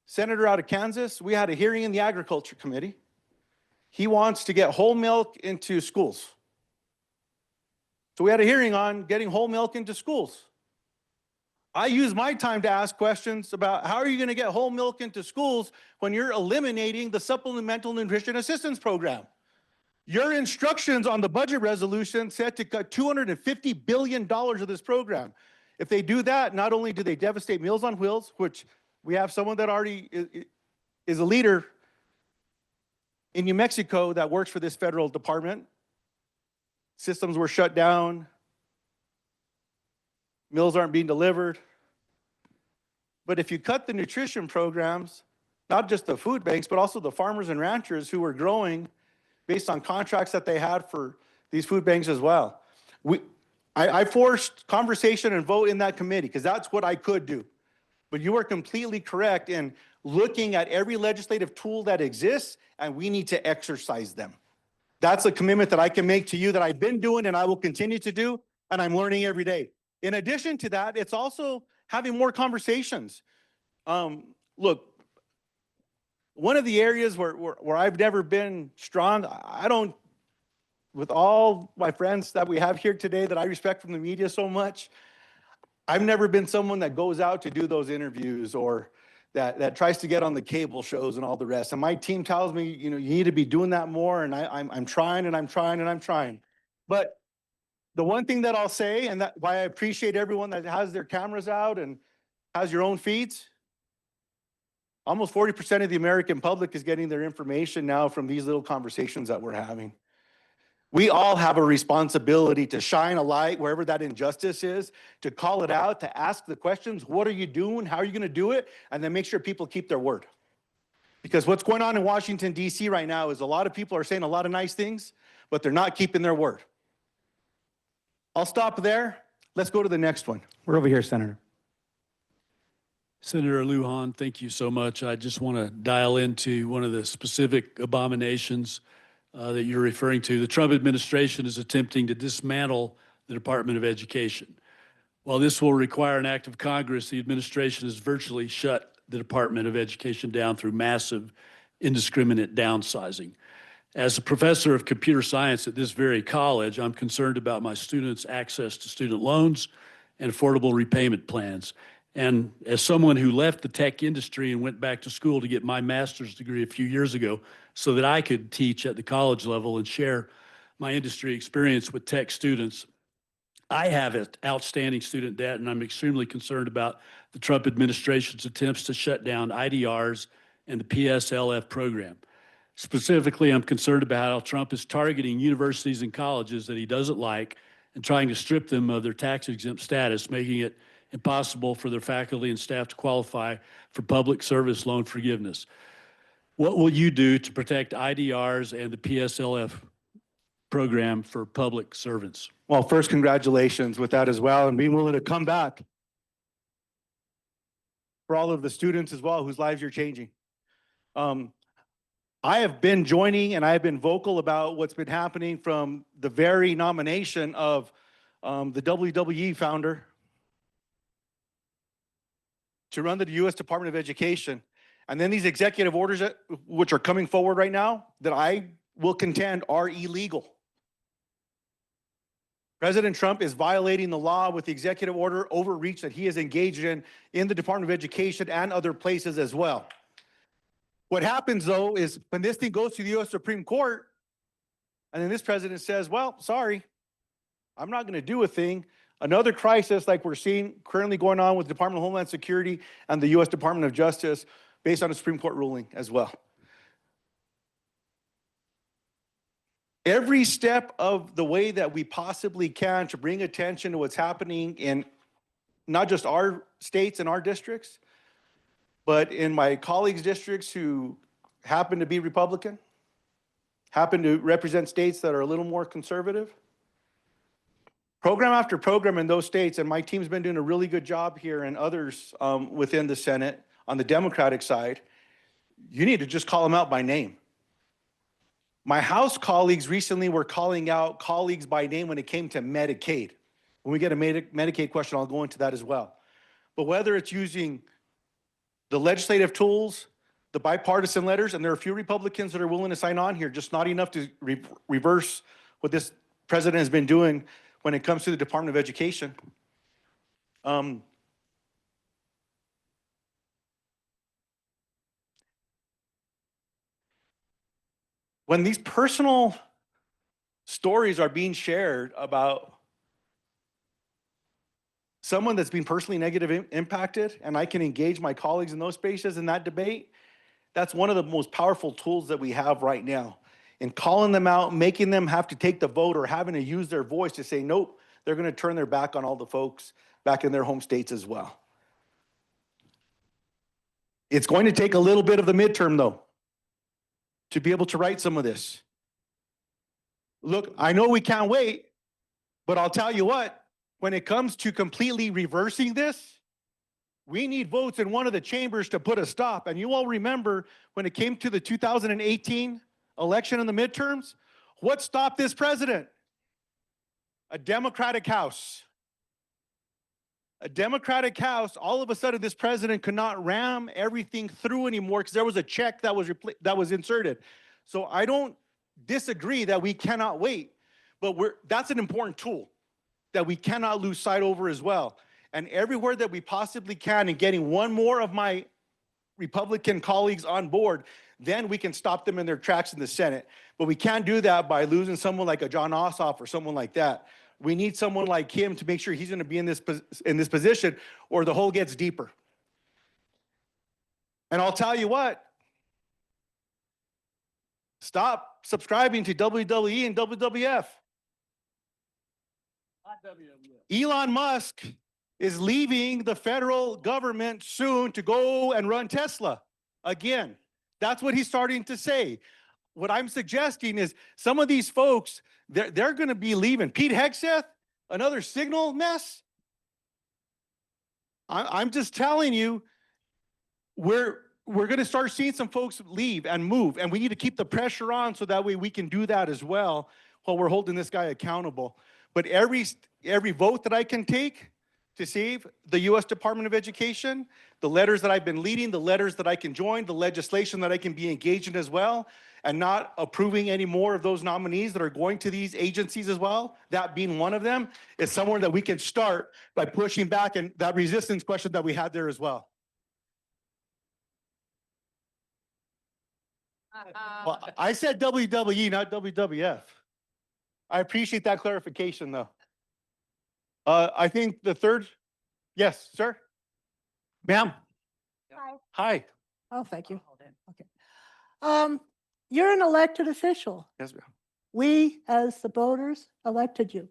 senator out of Kansas. We had a hearing in the Agriculture Committee. He wants to get whole milk into schools. So we had a hearing on getting whole milk into schools. I use my time to ask questions about how are you going to get whole milk into schools when you're eliminating the Supplemental Nutrition Assistance Program? Your instructions on the budget resolution said to cut $250 billion of this program. If they do that, not only do they devastate Meals on Wheels, which we have someone that already is a leader in New Mexico that works for this federal department. Systems were shut down. Meals aren't being delivered. But if you cut the nutrition programs, not just the food banks, but also the farmers and ranchers who were growing based on contracts that they had for these food banks as well. I forced conversation and vote in that committee because that's what I could do. But you are completely correct in looking at every legislative tool that exists, and we need to exercise them. That's a commitment that I can make to you that I've been doing and I will continue to do, and I'm learning every day. In addition to that, it's also having more conversations. Look, one of the areas where I've never been strong, I don't, with all my friends that we have here today that I respect from the media so much, I've never been someone that goes out to do those interviews or that tries to get on the cable shows and all the rest. And my team tells me, you know, you need to be doing that more. And I'm trying and I'm trying and I'm trying. But the one thing that I'll say, and that why I appreciate everyone that has their cameras out and has your own feeds, almost 40% of the American public is getting their information now from these little conversations that we're having. We all have a responsibility to shine a light wherever that injustice is, to call it out, to ask the questions, what are you doing? How are you going to do it? And then make sure people keep their word. Because what's going on in Washington, D.C. right now is a lot of people are saying a lot of nice things, but they're not keeping their word. I'll stop there. Let's go to the next one. We're over here, Senator. Senator Luján, thank you so much. I just want to dial into one of the specific abominations that you're referring to. The Trump administration is attempting to dismantle the Department of Education. While this will require an act of Congress, the administration has virtually shut the Department of Education down through massive, indiscriminate downsizing. As a professor of computer science at this very college, I'm concerned about my students' access to student loans and affordable repayment plans. And as someone who left the tech industry and went back to school to get my master's degree a few years ago so that I could teach at the college level and share my industry experience with tech students, I have an outstanding student debt, and I'm extremely concerned about the Trump administration's attempts to shut down IDRs and the PSLF program. Specifically, I'm concerned about how Trump is targeting universities and colleges that he doesn't like and trying to strip them of their tax-exempt status, making it impossible for their faculty and staff to qualify for public service loan forgiveness. What will you do to protect IDRs and the PSLF program for public servants? Well, first, congratulations with that as well, and being willing to come back for all of the students as well whose lives you're changing. I have been joining and I have been vocal about what's been happening from the very nomination of the WWE founder to run the U.S. Department of Education. And then these executive orders which are coming forward right now that I will contend are illegal. President Trump is violating the law with the executive order overreach that he has engaged in the Department of Education and other places as well. What happens though is when this thing goes to the U.S. Supreme Court, and then this president says, well, sorry, I'm not going to do a thing. Another crisis like we're seeing currently going on with the Department of Homeland Security and the U.S. Department of Justice based on a Supreme Court ruling as well. Every step of the way that we possibly can to bring attention to what's happening in not just our states and our districts, But in my colleagues' districts who happen to be Republican, happen to represent states that are a little more conservative, program after program in those states, and my team's been doing a really good job here and others within the Senate on the Democratic side, you need to just call them out by name. My House colleagues recently were calling out colleagues by name when it came to Medicaid. When we get a Medicaid question, I'll go into that as well. But whether it's using the legislative tools, the bipartisan letters, and there are a few Republicans that are willing to sign on here, just not enough to reverse what this president has been doing when it comes to the Department of Education. When these personal stories are being shared about someone that's been personally negatively impacted, and I can engage my colleagues in those spaces in that debate, that's one of the most powerful tools that we have right now. In calling them out, making them have to take the vote or having to use their voice to say, nope, they're going to turn their back on all the folks back in their home states as well. It's going to take a little bit of the midterm, though, to be able to write some of this. Look, I know we can't wait, but I'll tell you what, when it comes to completely reversing this, we need votes in one of the chambers to put a stop. And you all remember when it came to the 2018 election and the midterms, what stopped this president? A Democratic House. A Democratic House, all of a sudden this president could not ram everything through anymore because there was a check that was inserted. So I don't disagree that we cannot wait, but that's an important tool that we cannot lose sight over as well. And everywhere that we possibly can, and getting one more of my Republican colleagues on board, then we can stop them in their tracks in the Senate. But we can't do that by losing someone like a John Ossoff or someone like that. We need someone like him to make sure he's going to be in this position, or the hole gets deeper. And I'll tell you what, stop subscribing to WWE and WWF. Elon Musk is leaving the federal government soon to go and run Tesla again. That's what he's starting to say. What I'm suggesting is some of these folks, they're going to be leaving. Pete Hegseth, another signal mess. I'm just telling you, we're going to start seeing some folks leave and move, and we need to keep the pressure on so that way we can do that as well while we're holding this guy accountable. But every vote that I can take to save the U.S. Department of Education, the letters that I've been leading, the letters that I can join, the legislation that I can be engaged in as well, and not approving any more of those nominees that are going to these agencies as well, that being one of them, is somewhere that we can start by pushing back, and that resistance question that we had there as well. Well, I said WWE, not WWF. I appreciate that clarification, though. I think the third, yes, sir. Ma'am. Hi. Hi. Oh, thank you. Okay. You're an elected official. Yes, ma'am. We, as the voters, elected you.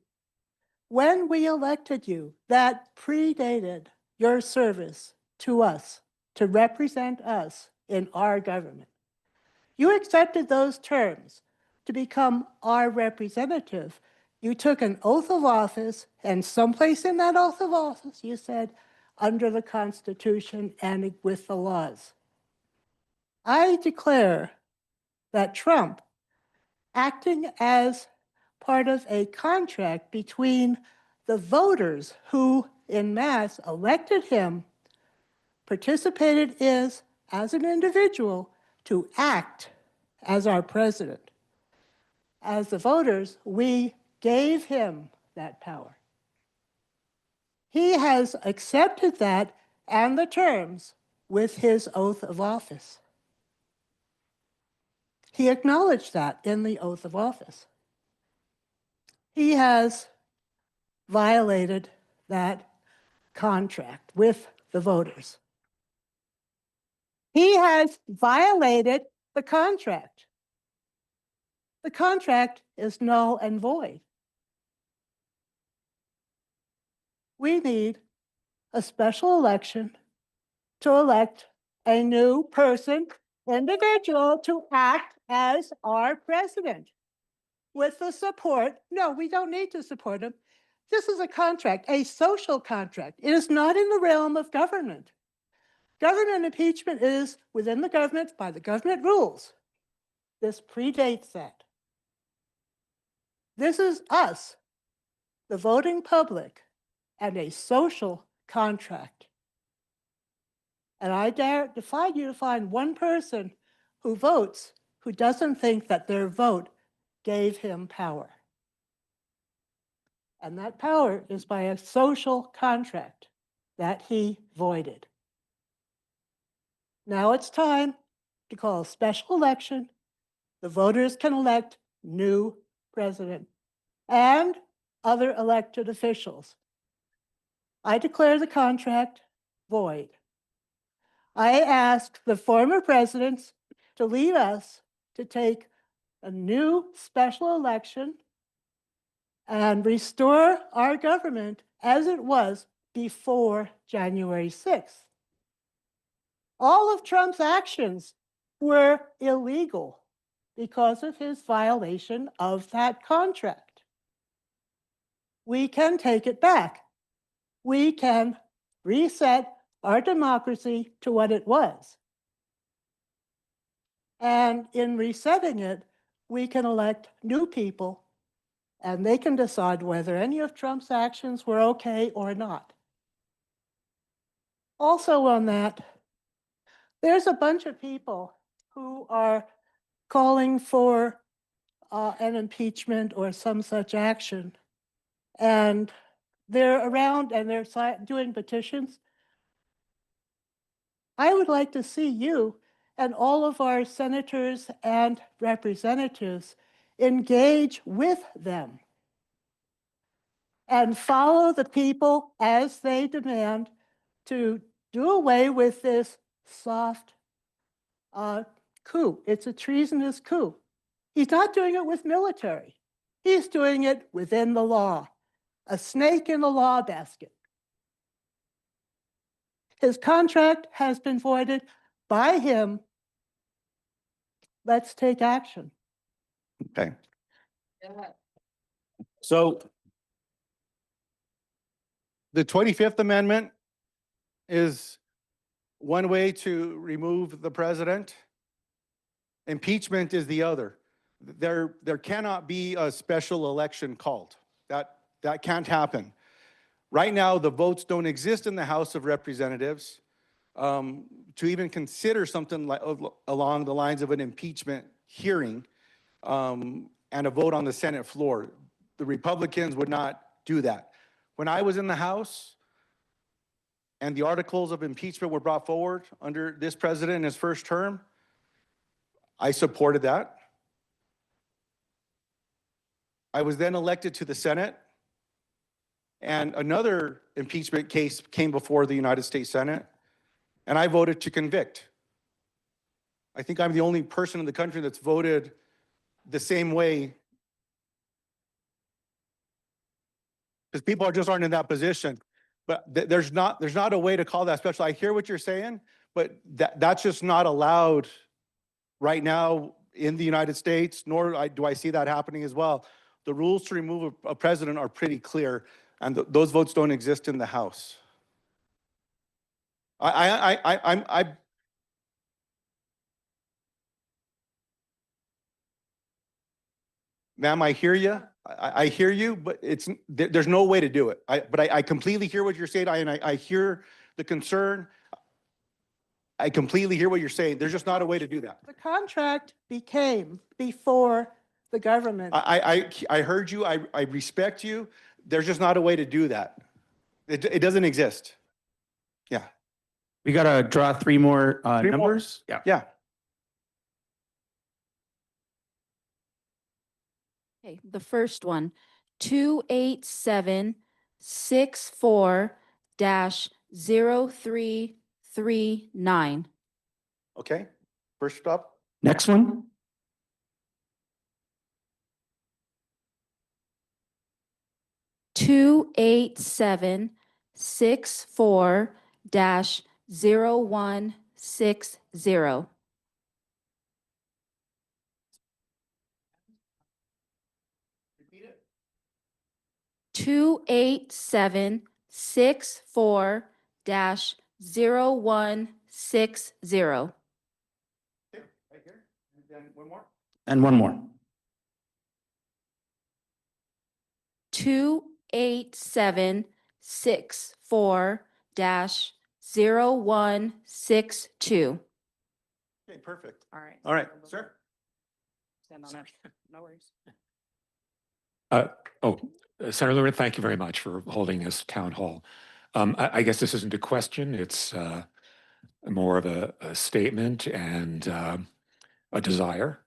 When we elected you, that predated your service to us, to represent us in our government. You accepted those terms to become our representative. You took an oath of office, and someplace in that oath of office, you said, under the Constitution and with the laws. I declare that Trump, acting as part of a contract between the voters who, en masse, elected him, participated as an individual to act as our president. As the voters, we gave him that power. He has accepted that and the terms with his oath of office. He acknowledged that in the oath of office. He has violated that contract with the voters. He has violated the contract. The contract is null and void. We need a special election to elect a new person, individual to act as our president with the support. No, we don't need to support him. This is a contract, a social contract. It is not in the realm of government. Government impeachment is within the government by the government rules. This predates that. This is us, the voting public, and a social contract. And I defy you to find one person who votes who doesn't think that their vote gave him power. And that power is by a social contract that he voided. Now it's time to call a special election. The voters can elect new president and other elected officials. I declare the contract void. I ask the former presidents to leave us to take a new special election and restore our government as it was before January 6th. All of Trump's actions were illegal because of his violation of that contract. We can take it back. We can reset our democracy to what it was. And in resetting it, we can elect new people, and they can decide whether any of Trump's actions were okay or not. Also on that, there's a bunch of people who are calling for an impeachment or some such action. And they're around and they're doing petitions. I would like to see you and all of our senators and representatives engage with them and follow the people as they demand to do away with this soft coup. It's a treasonous coup. He's not doing it with military. He's doing it within the law, a snake in the law basket. His contract has been voided by him. Let's take action. Okay. So the 25th Amendment is one way to remove the president. Impeachment is the other. There cannot be a special election called. That can't happen. Right now, the votes don't exist in the House of Representatives to even consider something like along the lines of an impeachment hearing and a vote on the Senate floor. The Republicans would not do that. When I was in the House and the articles of impeachment were brought forward under this president in his first term, I supported that. I was then elected to the Senate, and another impeachment case came before the United States Senate, and I voted to convict. I think I'm the only person in the country that's voted the same way, because people just aren't in that position. But there's not a way to call that special. I hear what you're saying, but that's just not allowed right now in the United States, nor do I see that happening as well. The rules to remove a president are pretty clear, and those votes don't exist in the House. Ma'am, I hear you. I hear you, but there's no way to do it. But I completely hear what you're saying, and I hear the concern. I completely hear what you're saying. There's just not a way to do that. The contract became before the government. I heard you. I respect you. There's just not a way to do that. It doesn't exist. Yeah. We gotta draw three more Three more. numbers. Yeah. Yeah. Okay, the first one, 28764-0339. Okay. First stop. Next one. Two 28764-01 6-0. Repeat it. 28764-0160. Okay, right here. And then one more. And one more. 28764-0162. Okay, perfect. All right. All right, sir. Stand on it. No worries. Senator Luján, thank you very much for holding this town hall. I guess this isn't a question, it's more of a statement and a desire.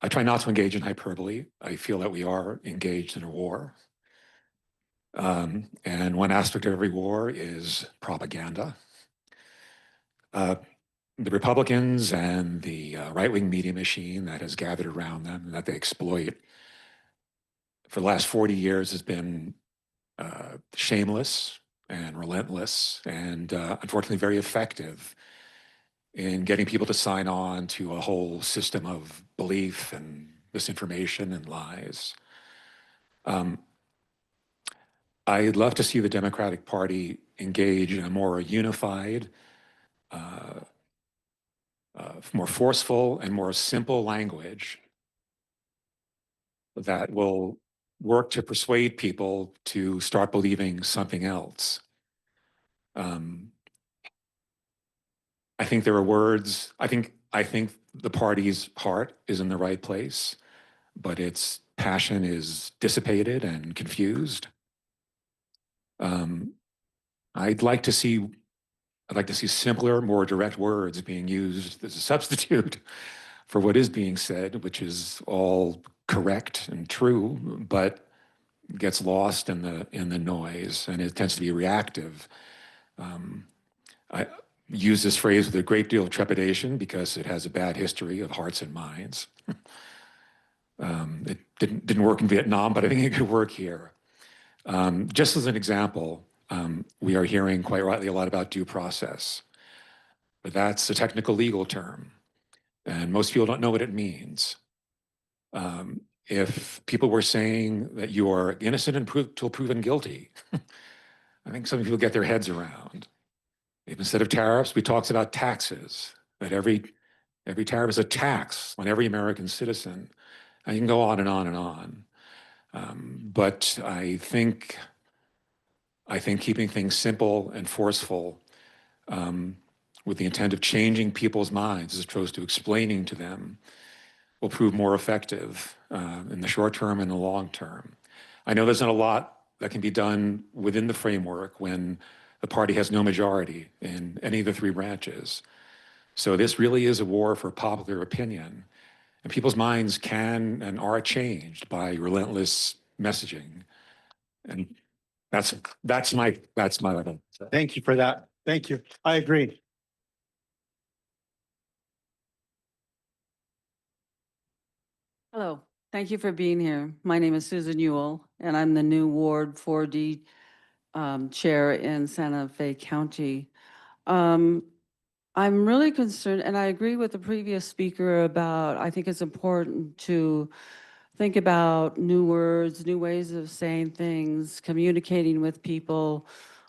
I try not to engage in hyperbole. I feel that we are engaged in a war. And one aspect of every war is propaganda. The Republicans and the right-wing media machine that has gathered around them and that they exploit for the last 40 years has been shameless and relentless and unfortunately very effective in getting people to sign on to a whole system of belief and misinformation and lies. I'd love to see the Democratic Party engage in a more unified, more forceful and more simple language that will work to persuade people to start believing something else. I think there are words, I think the party's heart is in the right place, but its passion is dissipated and confused. I'd like to see simpler, more direct words being used as a substitute for what is being said, which is all correct and true, but gets lost in the noise, and it tends to be reactive. I use this phrase with a great deal of trepidation because it has a bad history of hearts and minds. It didn't work in Vietnam, but I think it could work here. Just as an example, we are hearing quite rightly a lot about due process, but that's a technical legal term, and most people don't know what it means. If people were saying that you are innocent until proven guilty, I think some people get their heads around. If instead of tariffs, we talked about taxes, that every tariff is a tax on every American citizen. And you can go on and on and on. But I think keeping things simple and forceful with the intent of changing people's minds as opposed to explaining to them will prove more effective in the short term and the long term. I know there's not a lot that can be done within the framework when the party has no majority in any of the three branches. So this really is a war for popular opinion, and people's minds can and are changed by relentless messaging. And that's my level. Thank you for that. Thank you. I agree. Hello, thank you for being here. My name is Susan Ewell, and I'm the new Ward 4D Chair in Santa Fe County. I'm really concerned, and I agree with the previous speaker about, I think it's important to think about new words, new ways of saying things, communicating with people.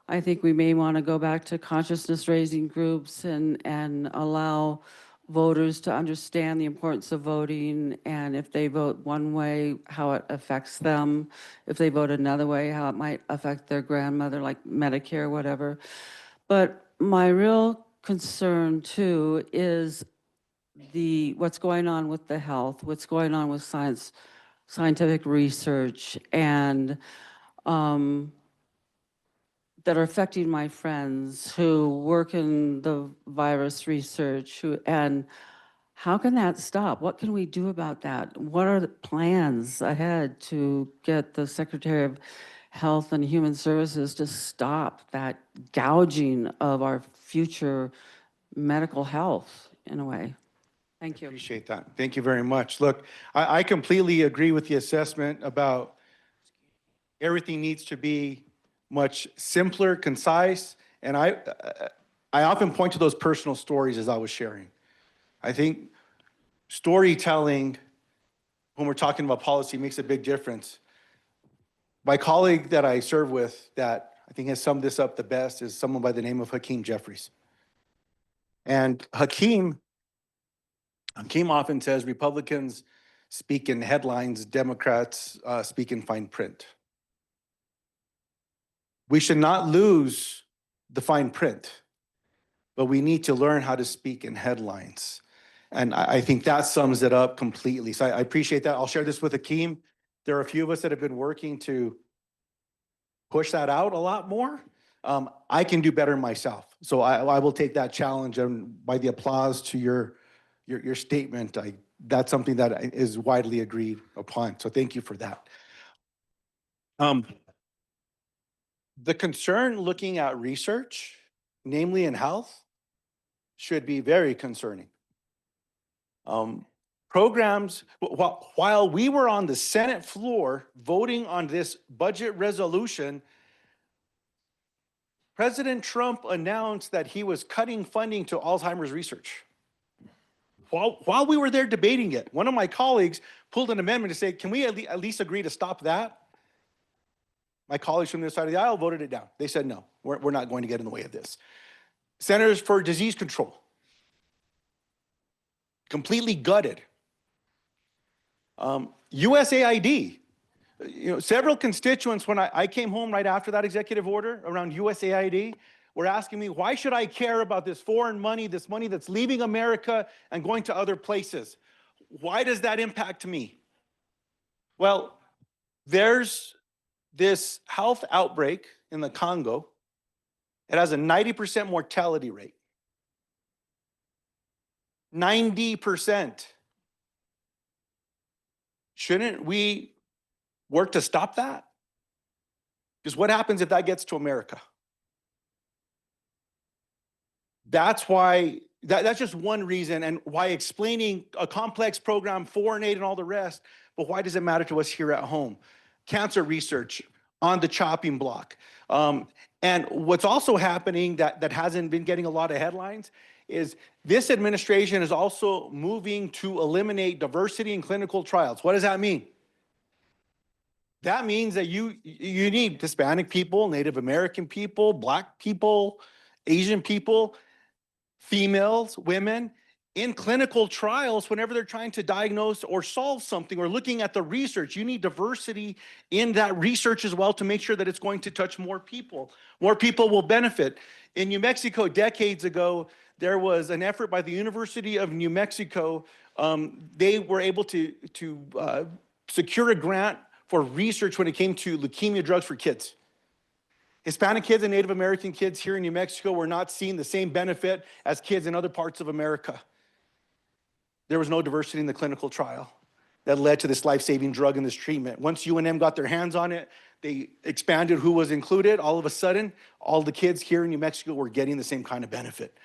I think we may want to go back to consciousness raising groups and allow voters to understand the importance of voting, and if they vote one way, how it affects them. If they vote another way, how it might affect their grandmother, like Medicare, whatever. But my real concern too is what's going on with the health, what's going on with scientific research, and that are affecting my friends who work in the virus research, and how can that stop? What can we do about that? What are the plans ahead to get the Secretary of Health and Human Services to stop that gouging of our future medical health in a way? Thank you. Appreciate that. Thank you very much. Look, I completely agree with the assessment about everything needs to be much simpler, concise, and I often point to those personal stories as I was sharing. I think storytelling, when we're talking about policy, makes a big difference. My colleague that I serve with that I think has summed this up the best is someone by the name of Hakeem Jeffries. And Hakeem often says Republicans speak in headlines, Democrats speak in fine print. We should not lose the fine print, but we need to learn how to speak in headlines. And I think that sums it up completely. So I appreciate that. I'll share this with Hakeem. There are a few of us that have been working to push that out a lot more. I can do better myself. So I will take that challenge, and by the applause to your statement, that's something that is widely agreed upon. So thank you for that. The concern looking at research, namely in health, should be very concerning. Programs, while we were on the Senate floor voting on this budget resolution, President Trump announced that he was cutting funding to Alzheimer's research. While we were there debating it, one of my colleagues pulled an amendment to say, can we at least agree to stop that? My colleagues from this side of the aisle voted it down. They said, no, we're not going to get in the way of this. Centers for Disease Control, completely gutted. USAID, several constituents, when I came home right after that executive order around USAID, were asking me, why should I care about this foreign money, this money that's leaving America and going to other places? Why does that impact me? Well, there's this health outbreak in the Congo. It has a 90% mortality rate. 90%. Shouldn't we work to stop that? Because what happens if that gets to America? That's why, that's just one reason, and why explaining a complex program, foreign aid and all the rest, but why does it matter to us here at home? Cancer research on the chopping block. And what's also happening that hasn't been getting a lot of headlines is this administration is also moving to eliminate diversity in clinical trials. What does that mean? That means that you need Hispanic people, Native American people, Black people, Asian people, females, women, in clinical trials whenever they're trying to diagnose or solve something or looking at the research. You need diversity in that research as well to make sure that it's going to touch more people. More people will benefit. In New Mexico, decades ago, there was an effort by the University of New Mexico. They were able to secure a grant for research when it came to leukemia drugs for kids. Hispanic kids and Native American kids here in New Mexico were not seeing the same benefit as kids in other parts of America. There was no diversity in the clinical trial that led to this life-saving drug and this treatment. Once UNM got their hands on it, they expanded who was included. All of a sudden, all the kids here in New Mexico were getting the same kind of benefit.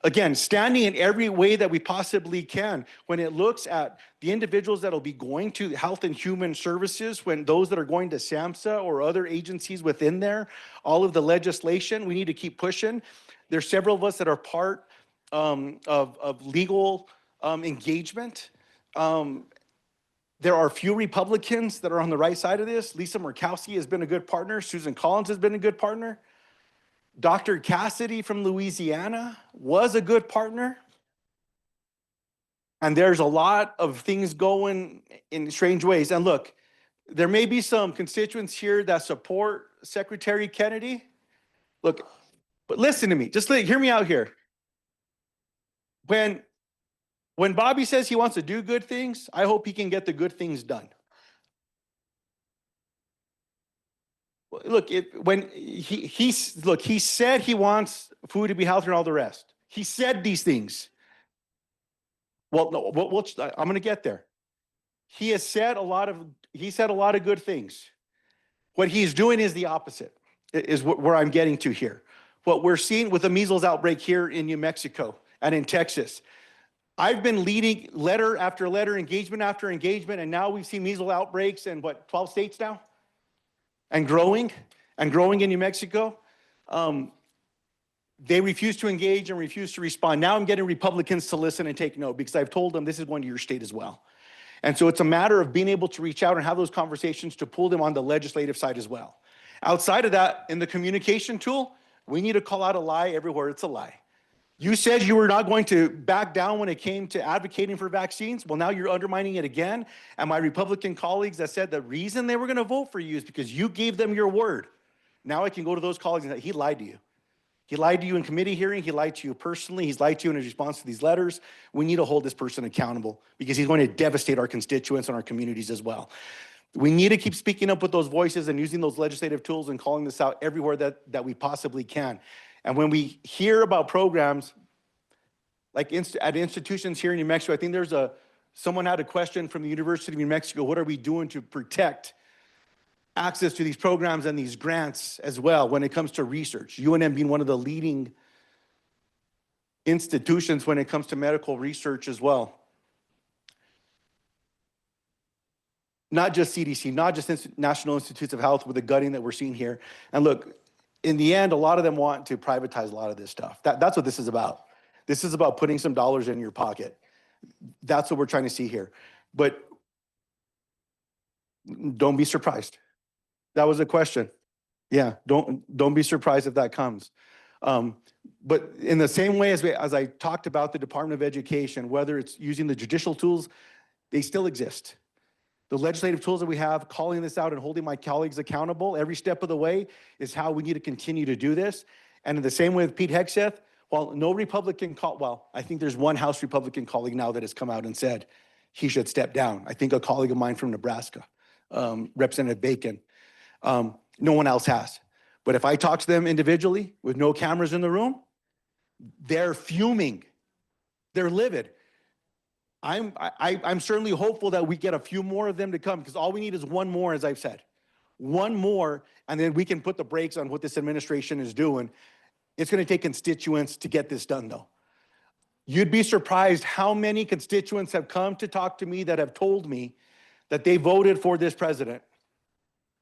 Again, standing in every way that we possibly can when it looks at the individuals that'll be going to Health and Human Services, when those that are going to SAMHSA or other agencies within there, all of the legislation, we need to keep pushing. There's several of us that are part of legal engagement. There are few Republicans that are on the right side of this. Lisa Murkowski has been a good partner. Susan Collins has been a good partner. Dr. Cassidy from Louisiana was a good partner. And there's a lot of things going in strange ways. And look, there may be some constituents here that support Secretary Kennedy. Look, but listen to me. Just hear me out here. When Bobby says he wants to do good things, I hope he can get the good things done. Look, he said he wants food to be healthier and all the rest. He said these things. Well, no, I'm going to get there. He said a lot of good things. What he's doing is the opposite, is where I'm getting to here. What we're seeing with the measles outbreak here in New Mexico and in Texas. I've been leading letter after letter, engagement after engagement, and now we've seen measles outbreaks in 12 states now? And growing in New Mexico. They refuse to engage and refuse to respond. Now I'm getting Republicans to listen and take note because I've told them this is going to your state as well. And so it's a matter of being able to reach out and have those conversations to pull them on the legislative side as well. Outside of that, in the communication tool, we need to call out a lie everywhere it's a lie. You said you were not going to back down when it came to advocating for vaccines. Well, now you're undermining it again. And my Republican colleagues that said the reason they were going to vote for you is because you gave them your word. Now I can go to those colleagues and say, he lied to you. He lied to you in committee hearing. He lied to you personally. He's lied to you in his response to these letters. We need to hold this person accountable because he's going to devastate our constituents and our communities as well. We need to keep speaking up with those voices and using those legislative tools and calling this out everywhere that we possibly can. And when we hear about programs like at institutions here in New Mexico, I think someone had a question from the University of New Mexico, what are we doing to protect access to these programs and these grants as well when it comes to research? UNM being one of the leading institutions when it comes to medical research as well. Not just CDC, not just National Institutes of Health with the gutting that we're seeing here. And look, in the end, a lot of them want to privatize a lot of this stuff. That's what this is about. This is about putting some dollars in your pocket. That's what we're trying to see here. But don't be surprised. That was a question. Yeah, don't be surprised if that comes. But in the same way as I talked about the Department of Education, whether it's using the judicial tools, they still exist. The legislative tools that we have, calling this out and holding my colleagues accountable every step of the way is how we need to continue to do this. And in the same way with Pete Hegseth, while no Republican, I think there's one House Republican colleague now that has come out and said he should step down. I think a colleague of mine from Nebraska, Representative Bacon. No one else has. But if I talk to them individually with no cameras in the room, they're fuming. They're livid. I'm certainly hopeful that we get a few more of them to come because all we need is one more, as I've said. One more, and then we can put the brakes on what this administration is doing. It's going to take constituents to get this done, though. You'd be surprised how many constituents have come to talk to me that have told me that they voted for this president,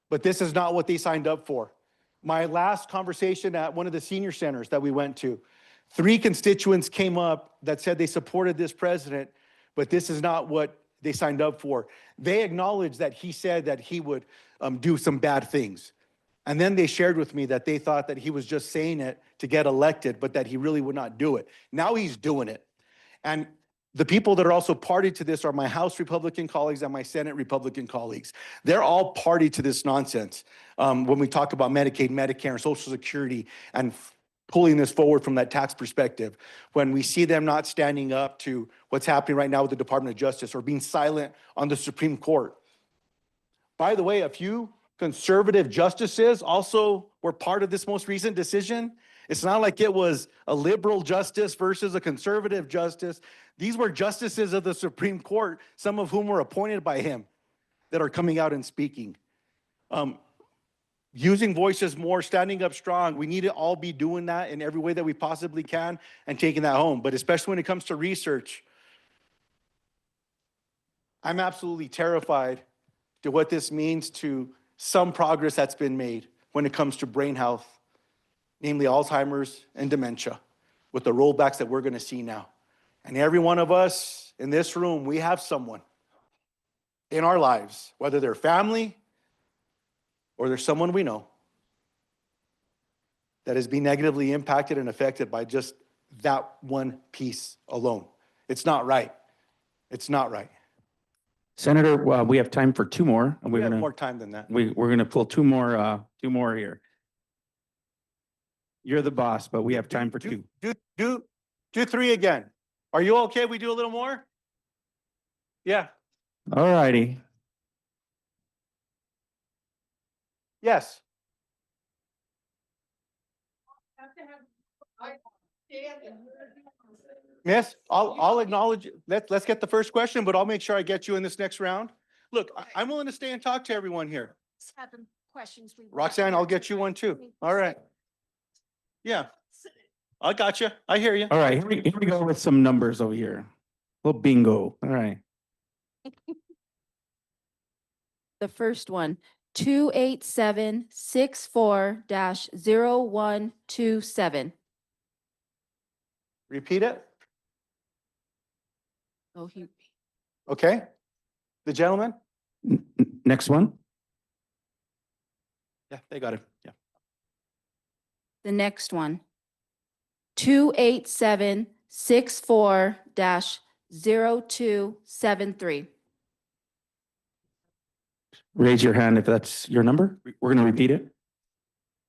but this is not what they signed up for. My last conversation at one of the senior centers that we went to, 3 constituents came up that said they supported this president, but this is not what they signed up for. They acknowledged that he said that he would do some bad things. And then they shared with me that they thought that he was just saying it to get elected, but that he really would not do it. Now he's doing it. And the people that are also party to this are my House Republican colleagues and my Senate Republican colleagues. They're all party to this nonsense. When we talk about Medicaid, Medicare, and Social Security and pulling this forward from that tax perspective, when we see them not standing up to what's happening right now with the Department of Justice or being silent on the Supreme Court. By the way, a few conservative justices also were part of this most recent decision. It's not like it was a liberal justice versus a conservative justice. These were justices of the Supreme Court, some of whom were appointed by him, that are coming out and speaking. Using voices more, standing up strong. We need to all be doing that in every way that we possibly can and taking that home. But especially when it comes to research, I'm absolutely terrified to what this means to some progress that's been made when it comes to brain health, namely Alzheimer's and dementia, with the rollbacks that we're going to see now. And every one of us in this room, we have someone in our lives, whether they're family or there's someone we know that has been negatively impacted and affected by just that one piece alone. It's not right. It's not right. Senator, we have time for 2 more. And We we're have gonna more time than that. we're gonna pull 2 more here. You're the boss, but we have time for 2. Do 3 again. Are you okay? We do a little more? Yeah. All righty. Yes. Miss, I'll acknowledge, let's get the first question, but I'll make sure I get you in this next round. Look, I'm willing to stay and talk to everyone here. Roxanne, I'll get you one too. All right. Yeah, I got you. I hear you. All right, here we go with some numbers over here. Little bingo. All right. The first one, 28764-0127. Repeat it. Oh, he, Okay. The gentleman? Next one. Yeah, they got it. Yeah. the next one. 28764-0273. Raise your hand if that's your number. We're going to repeat it.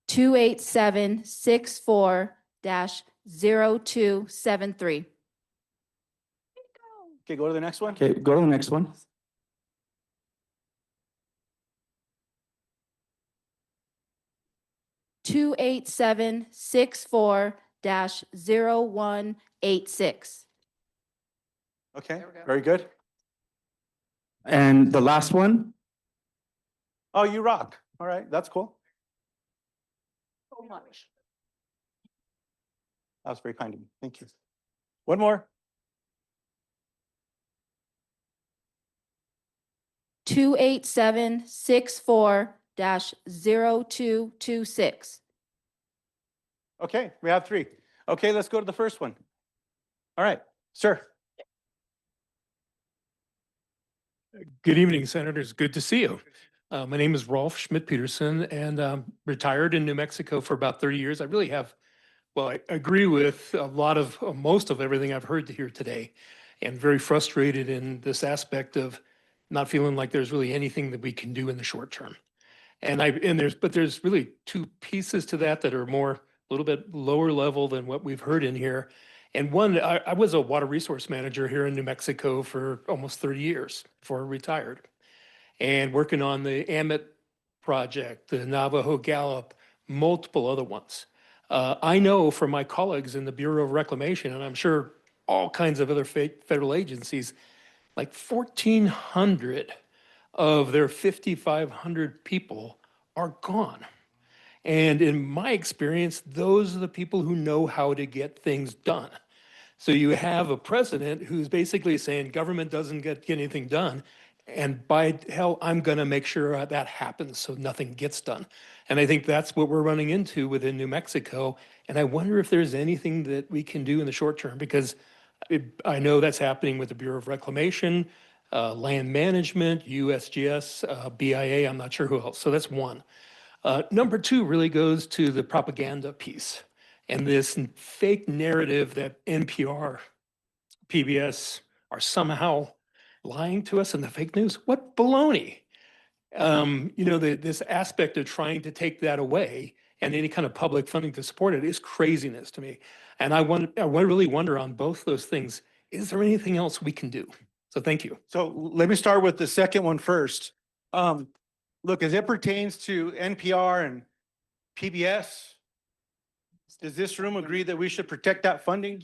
28764-0273. Okay, go to the next one. Okay, go to the next one. Two 28764-0186. Okay, very good. And the last one. Oh, you rock. All right, that's cool. So much. That was very kind of you. Thank you. One more. 28764-0226. Okay, we have three. Okay, let's go to the first one. All right, sir. Good evening, Senators. Good to see you. My name is Rolf Schmidt-Peterson, and retired in New Mexico for about 30 years. I really have, well, I agree with a lot of, most of everything I've heard here today, and very frustrated in this aspect of not feeling like there's really anything that we can do in the short term. But there's really two pieces to that that are more, a little bit lower level than what we've heard in here. And one, I was a water resource manager here in New Mexico for almost 30 years before I retired. And working on the Amit project, the Navajo Gallup, multiple other ones. I know from my colleagues in the Bureau of Reclamation, and I'm sure all kinds of other federal agencies, like 1,400 of their 5,500 people are gone. And in my experience, those are the people who know how to get things done. So you have a president who's basically saying government doesn't get anything done. And by hell, I'm going to make sure that happens so nothing gets done. And I think that's what we're running into within New Mexico. And I wonder if there's anything that we can do in the short term, because I know that's happening with the Bureau of Reclamation, Land Management, USGS, BIA, I'm not sure who else. So that's one. Number two really goes to the propaganda piece and this fake narrative that NPR, PBS are somehow lying to us in the fake news. What baloney. This aspect of trying to take that away and any kind of public funding to support it is craziness to me. And I really wonder on both those things, is there anything else we can do? So thank you. So let me start with the second one first. Look, as it pertains to NPR and PBS, does this room agree that we should protect that funding?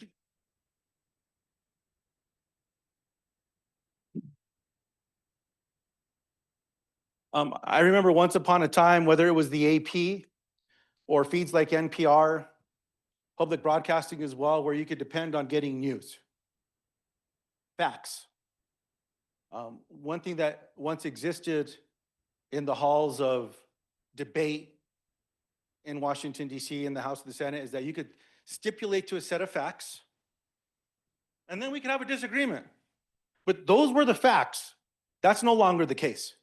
I remember once upon a time, whether it was the AP or feeds like NPR, public broadcasting as well, where you could depend on getting news. Facts. One thing that once existed in the halls of debate in Washington, D.C., in the House of the Senate, is that you could stipulate to a set of facts, and then we could have a disagreement. But those were the facts. That's no longer the case.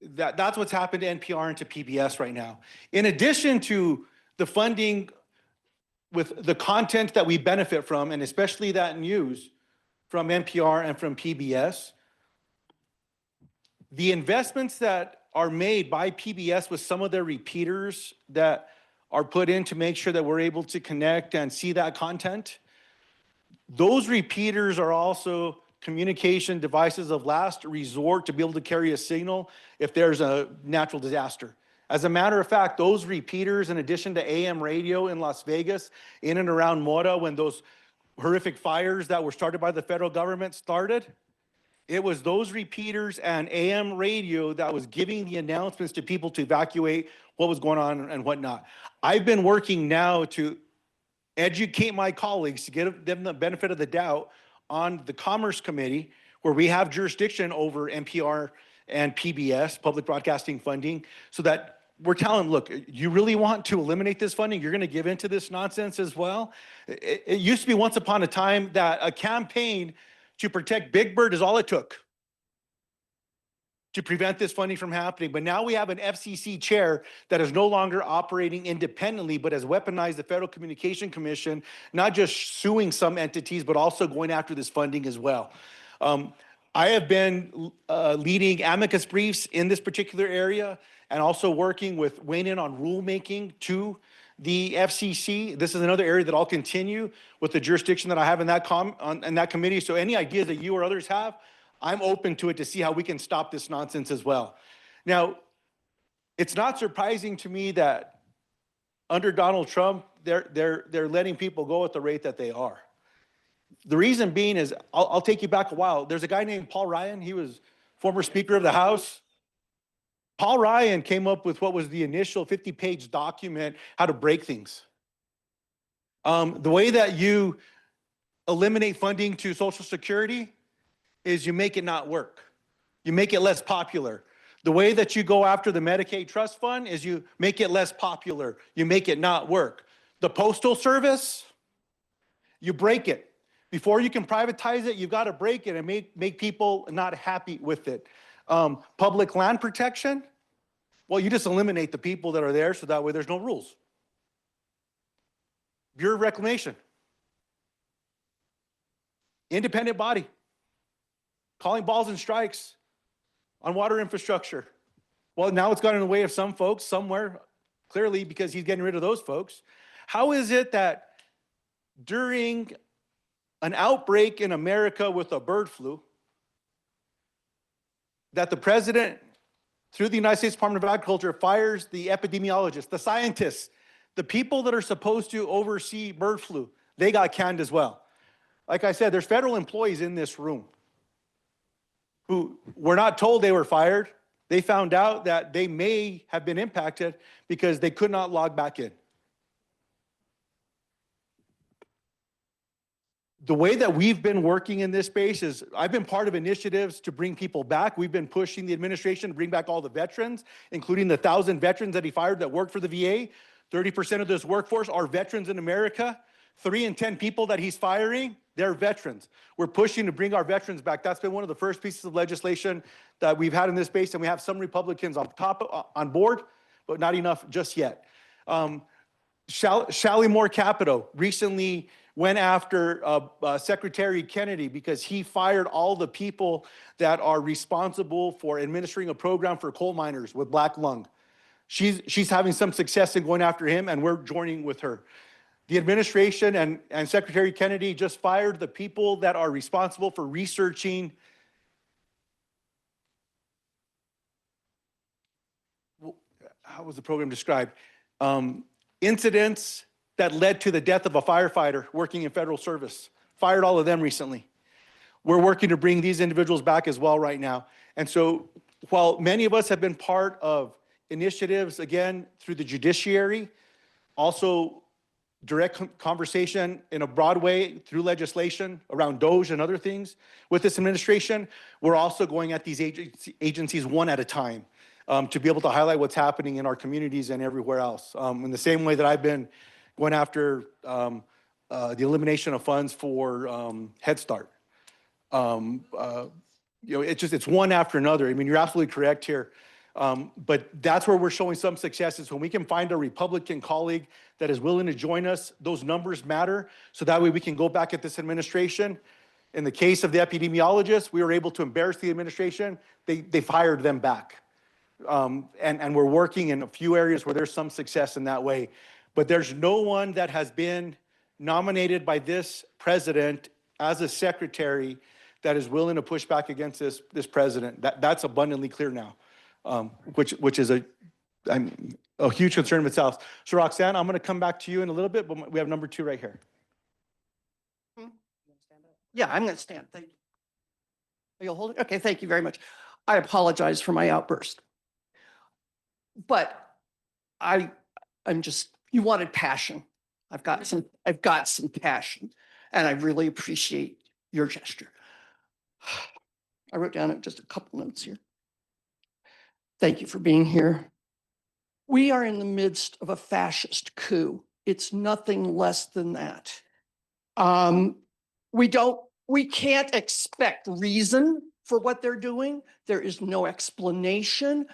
That's what's happened to NPR and to PBS right now. In addition to the funding with the content that we benefit from, and especially that news from NPR and from PBS, the investments that are made by PBS with some of their repeaters that are put in to make sure that we're able to connect and see that content, those repeaters are also communication devices of last resort to be able to carry a signal if there's a natural disaster. As a matter of fact, those repeaters, in addition to AM radio in Las Vegas, in and around Mora, when those horrific fires that were started by the federal government started, it was those repeaters and AM radio that was giving the announcements to people to evacuate what was going on and whatnot. I've been working now to educate my colleagues to give them the benefit of the doubt on the Commerce Committee, where we have jurisdiction over NPR and PBS, public broadcasting funding, so that we're telling them, look, you really want to eliminate this funding? You're going to give into this nonsense as well? It used to be once upon a time that a campaign to protect Big Bird is all it took to prevent this funding from happening. But now we have an FCC chair that is no longer operating independently, but has weaponized the Federal Communication Commission, not just suing some entities, but also going after this funding as well. I have been leading amicus briefs in this particular area and also working with weighing in on rulemaking to the FCC. This is another area that I'll continue with the jurisdiction that I have in that committee. So any ideas that you or others have, I'm open to it to see how we can stop this nonsense as well. Now, it's not surprising to me that under Donald Trump, they're letting people go at the rate that they are. The reason being is, I'll take you back a while. There's a guy named Paul Ryan. He was former Speaker of the House. Paul Ryan came up with what was the initial 50-page document, how to break things. The way that you eliminate funding to Social Security is you make it not work. You make it less popular. The way that you go after the Medicaid Trust Fund is you make it less popular. You make it not work. The Postal Service, you break it. Before you can privatize it, you've got to break it and make people not happy with it. Public land protection, well, you just eliminate the people that are there so that way there's no rules. Bureau of Reclamation, independent body, calling balls and strikes on water infrastructure. Well, now it's got in the way of some folks somewhere, clearly because he's getting rid of those folks. How is it that during an outbreak in America with a bird flu, that the president, through the United States Department of Agriculture, fires the epidemiologists, the scientists, the people that are supposed to oversee bird flu? They got canned as well. Like I said, there's federal employees in this room who were not told they were fired. They found out that they may have been impacted because they could not log back in. The way that we've been working in this space is I've been part of initiatives to bring people back. We've been pushing the administration to bring back all the veterans, including the 1,000 veterans that he fired that worked for the VA. 30% of this workforce are veterans in America. 3 in 10 people that he's firing, they're veterans. We're pushing to bring our veterans back. That's been one of the first pieces of legislation that we've had in this space, and we have some Republicans on board, but not enough just yet. Shalimar Capito recently went after Secretary Kennedy because he fired all the people that are responsible for administering a program for coal miners with black lung. She's having some success in going after him, and we're joining with her. The administration and Secretary Kennedy just fired the people that are responsible for researching how was the program described? Incidents that led to the death of a firefighter working in federal service. Fired all of them recently. We're working to bring these individuals back as well right now. And so while many of us have been part of initiatives, again, through the judiciary, also direct conversation in a broad way through legislation around DOJ and other things with this administration, we're also going at these agencies one at a time to be able to highlight what's happening in our communities and everywhere else. In the same way that I've been going after the elimination of funds for Head Start. It's one after another. I mean, you're absolutely correct here. But that's where we're showing some successes. When we can find a Republican colleague that is willing to join us, those numbers matter. So that way we can go back at this administration. In the case of the epidemiologists, we were able to embarrass the administration. They fired them back. And we're working in a few areas where there's some success in that way. But there's no one that has been nominated by this president as a secretary that is willing to push back against this president. That's abundantly clear now. Which is a huge concern of itself. So Roxanne, I'm going to come back to you in a little bit, but we have number 2 right here. Yeah, I'm going to stand. Thank you. You'll hold it? Okay, thank you very much. I apologize for my outburst. But I'm just, you wanted passion. I've got some passion, and I really appreciate your gesture. I wrote down just a couple notes here. Thank you for being here. We are in the midst of a fascist coup. It's nothing less than that. We can't expect reason for what they're doing. There is no explanation.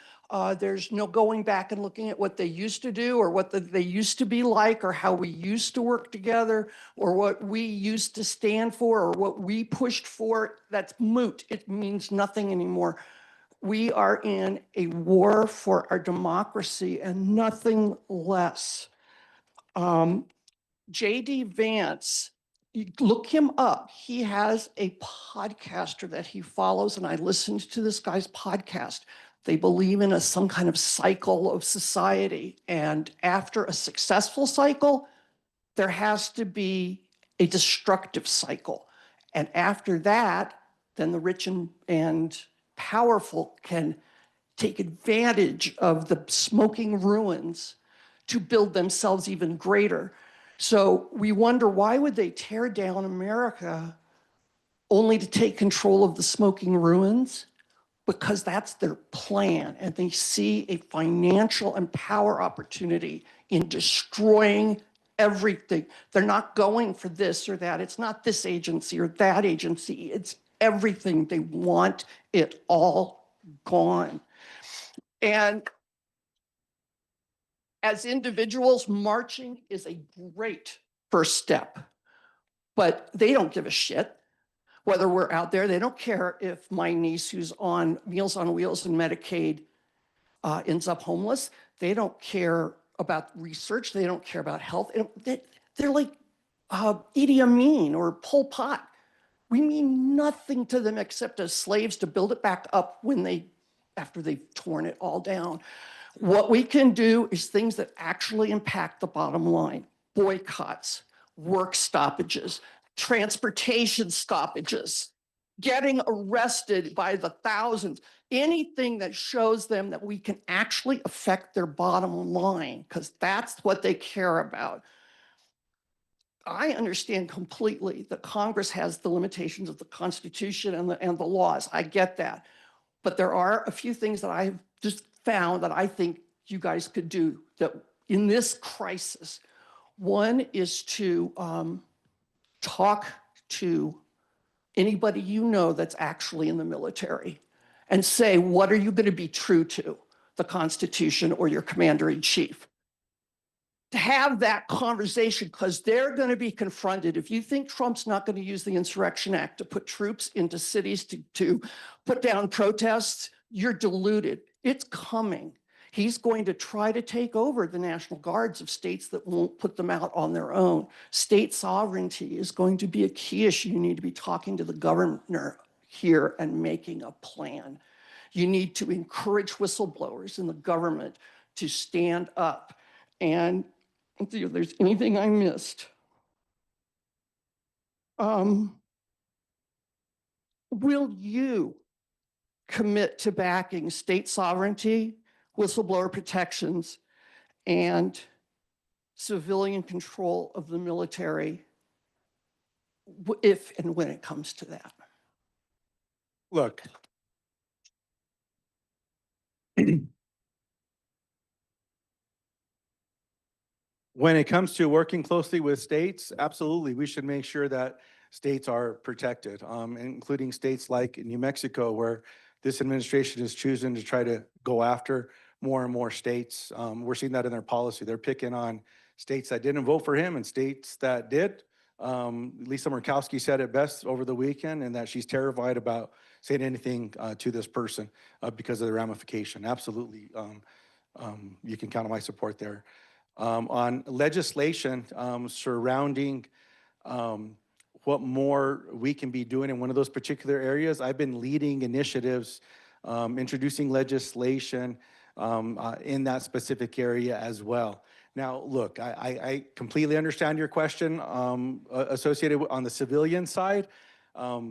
There's no going back and looking at what they used to do or what they used to be like or how we used to work together or what we used to stand for or what we pushed for. That's moot. It means nothing anymore. We are in a war for our democracy and nothing less. J.D. Vance, you look him up. He has a podcaster that he follows, and I listened to this guy's podcast. They believe in some kind of cycle of society. And after a successful cycle, there has to be a destructive cycle. And after that, then the rich and powerful can take advantage of the smoking ruins to build themselves even greater. So we wonder, why would they tear down America only to take control of the smoking ruins? Because that's their plan, and they see a financial and power opportunity in destroying everything. They're not going for this or that. It's not this agency or that agency. It's everything. They want it all gone. And as individuals, marching is a great first step, but they don't give a shit whether we're out there. They don't care if my niece, who's on Meals on Wheels and Medicaid, ends up homeless. They don't care about research. They don't care about health. They're like Idi Amin or Pol Pot. We mean nothing to them except as slaves to build it back up after they've torn it all down. What we can do is things that actually impact the bottom line: boycotts, work stoppages, transportation stoppages, getting arrested by the thousands, anything that shows them that we can actually affect their bottom line, because that's what they care about. I understand completely that Congress has the limitations of the Constitution and the laws. I get that. But there are a few things that I've just found that I think you guys could do that in this crisis. One is to talk to anybody you know that's actually in the military and say, what are you going to be true to, the Constitution or your commander-in-chief? To have that conversation, because they're going to be confronted. If you think Trump's not going to use the Insurrection Act to put troops into cities to put down protests, you're deluded. It's coming. He's going to try to take over the National Guards of states that won't put them out on their own. State sovereignty is going to be a key issue. You need to be talking to the governor here and making a plan. You need to encourage whistleblowers in the government to stand up. And see if there's anything I missed. Will you commit to backing state sovereignty, whistleblower protections, and civilian control of the military if and when it comes to that? Look, when it comes to working closely with states, absolutely, we should make sure that states are protected, including states like New Mexico, where this administration is choosing to try to go after more and more states. We're seeing that in their policy. They're picking on states that didn't vote for him and states that did. Lisa Murkowski said it best over the weekend, and that she's terrified about saying anything to this person because of the ramification. Absolutely, you can count on my support there. On legislation surrounding what more we can be doing in one of those particular areas, I've been leading initiatives, introducing legislation in that specific area as well. Now, look, I completely understand your question associated on the civilian side. I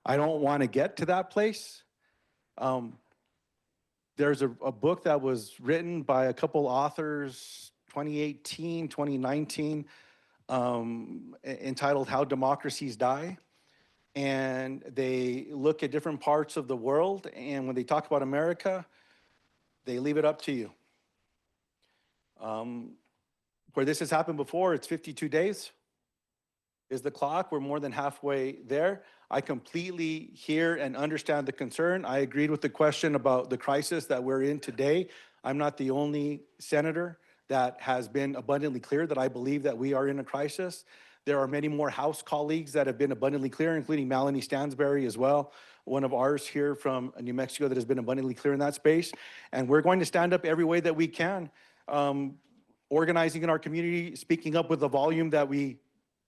don't want to get to that place. There's a book that was written by a couple authors, 2018, 2019, entitled How Democracies Die. And they look at different parts of the world. And when they talk about America, they leave it up to you. Where this has happened before, it's 52 days is the clock. We're more than halfway there. I completely hear and understand the concern. I agreed with the question about the crisis that we're in today. I'm not the only senator that has been abundantly clear that I believe that we are in a crisis. There are many more House colleagues that have been abundantly clear, including Melanie Stansberry as well, one of ours here from New Mexico that has been abundantly clear in that space. And we're going to stand up every way that we can, organizing in our community, speaking up with the volume that we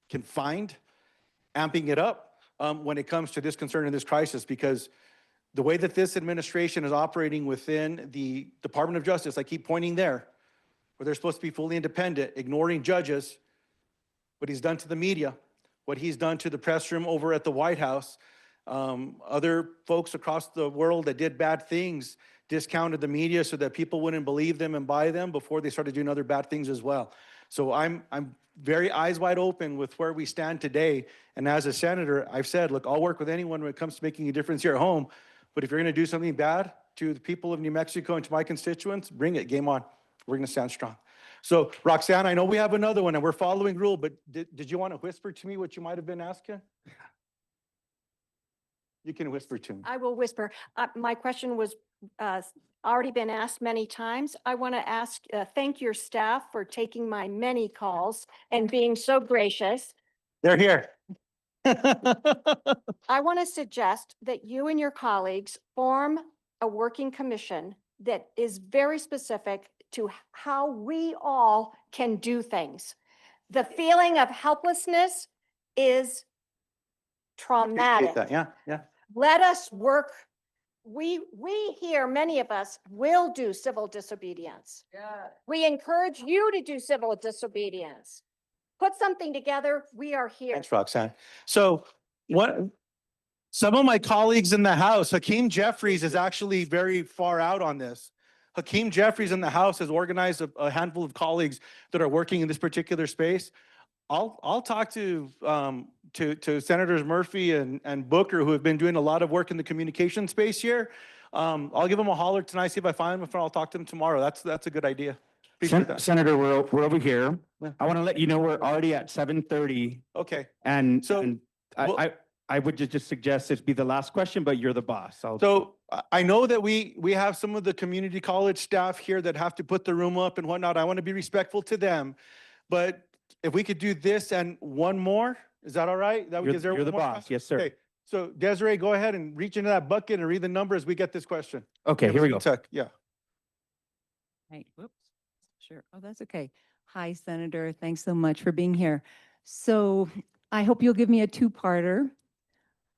can find, amping it up when it comes to this concern and this crisis, because the way that this administration is operating within the Department of Justice, I keep pointing there, where they're supposed to be fully independent, ignoring judges, what he's done to the media, what he's done to the press room over at the White House, other folks across the world that did bad things discounted the media so that people wouldn't believe them and buy them before they started doing other bad things as well. So I'm very eyes wide open with where we stand today. And as a senator, I've said, look, I'll work with anyone when it comes to making a difference here at home. But if you're going to do something bad to the people of New Mexico and to my constituents, bring it, game on. We're going to stand strong. So Roxanne, I know we have another one and we're following rule, but did you want to whisper to me what you might have been asking? You can whisper to me. I will whisper. My question was already been asked many times. I want to thank your staff for taking my many calls and being so gracious. They're here. I want to suggest that you and your colleagues form a working commission that is very specific to how we all can do things. The feeling of helplessness is traumatic. Yeah, yeah. Let us work. We here, many of us will do civil disobedience. Yeah. We encourage you to do civil disobedience. Put something together. We are here. Thanks, Roxanne. So some of my colleagues in the House, Hakeem Jeffries is actually very far out on this. Hakeem Jeffries in the House has organized a handful of colleagues that are working in this particular space. I'll talk to Senators Murphy and Booker, who have been doing a lot of work in the communication space here. I'll give them a holler tonight, see if I find them, and I'll talk to them tomorrow. That's a good idea. Appreciate that. Senator, we're over here. Yeah. I want to let you know we're already at 7:30. Okay. And So, and well- I would just suggest this be the last question, but you're the boss. So I know that we have some of the community college staff here that have to put the room up and whatnot. I want to be respectful to them. But if we could do this and one more, is that all right? That gives You're everyone the more boss. time? Yes, sir. Okay. So Desiree, go ahead and reach into that bucket and read the number as we get this question. Okay, here we go. Yeah. Hey, whoops. Sure. Oh, that's okay. Hi, Senator. Thanks so much for being here. So I hope you'll give me a two-parter.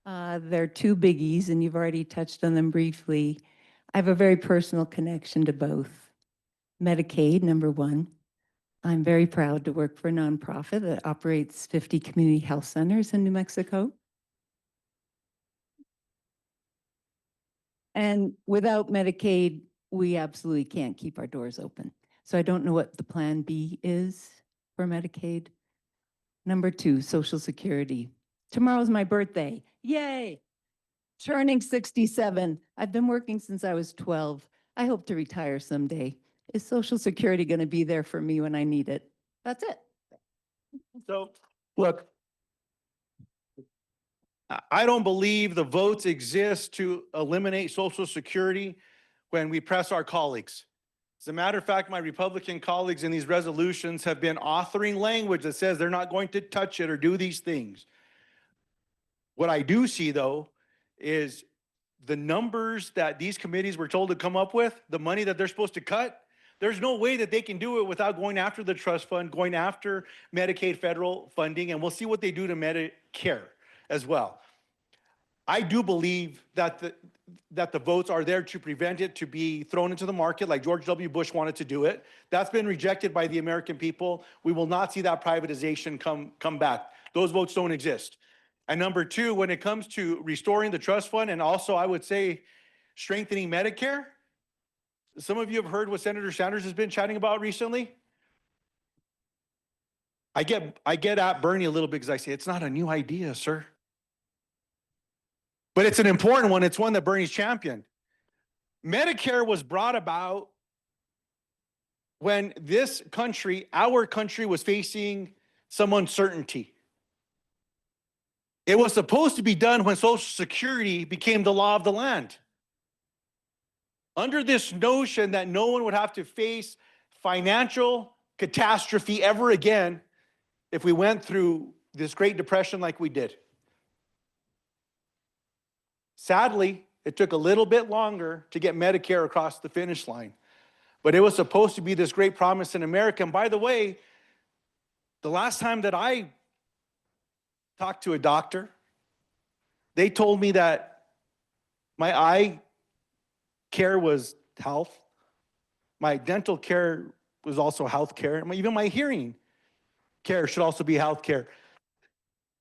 They're two biggies, and you've already touched on them briefly. I have a very personal connection to both. Medicaid, number one. I'm very proud to work for a nonprofit that operates 50 community health centers in New Mexico. And without Medicaid, we absolutely can't keep our doors open. So I don't know what the plan B is for Medicaid. Number two, Social Security. Tomorrow's my birthday. Yay! Turning 67. I've been working since I was 12. I hope to retire someday. Is Social Security going to be there for me when I need it? That's it. So look, I don't believe the votes exist to eliminate Social Security when we press our colleagues. As a matter of fact, my Republican colleagues in these resolutions have been authoring language that says they're not going to touch it or do these things. What I do see, though, is the numbers that these committees were told to come up with, the money that they're supposed to cut, there's no way that they can do it without going after the trust fund, going after Medicaid federal funding, and we'll see what they do to Medicare as well. I do believe that the votes are there to prevent it to be thrown into the market like George W. Bush wanted to do it. That's been rejected by the American people. We will not see that privatization come back. Those votes don't exist. And number two, when it comes to restoring the trust fund and also I would say strengthening Medicare, some of you have heard what Senator Sanders has been chatting about recently. I get at Bernie a little bit because I say, it's not a new idea, sir. But it's an important one. It's one that Bernie's championed. Medicare was brought about when this country, our country, was facing some uncertainty. It was supposed to be done when Social Security became the law of the land. Under this notion that no one would have to face financial catastrophe ever again if we went through this Great Depression like we did. Sadly, it took a little bit longer to get Medicare across the finish line, but it was supposed to be this great promise in America. And by the way, the last time that I talked to a doctor, they told me that my eye care was health, my dental care was also health care, even my hearing care should also be health care.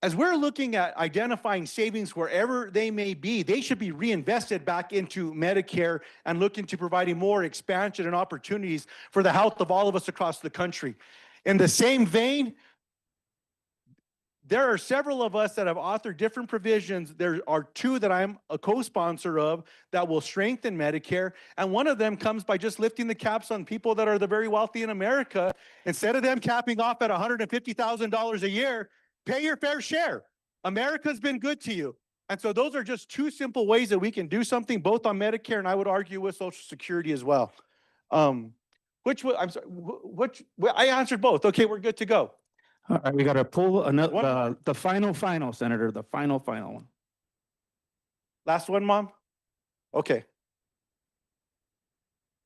As we're looking at identifying savings wherever they may be, they should be reinvested back into Medicare and look into providing more expansion and opportunities for the health of all of us across the country. In the same vein, there are several of us that have authored different provisions. There are two that I'm a co-sponsor of that will strengthen Medicare. And one of them comes by just lifting the caps on people that are the very wealthy in America. Instead of them capping off at $150,000 a year, pay your fair share. America's been good to you. And so those are just two simple ways that we can do something, both on Medicare and I would argue with Social Security as well. I'm sorry, I answered both. Okay, we're good to go. All right, we got to pull another, the final, Senator, the final one. Last one, Mom? Okay.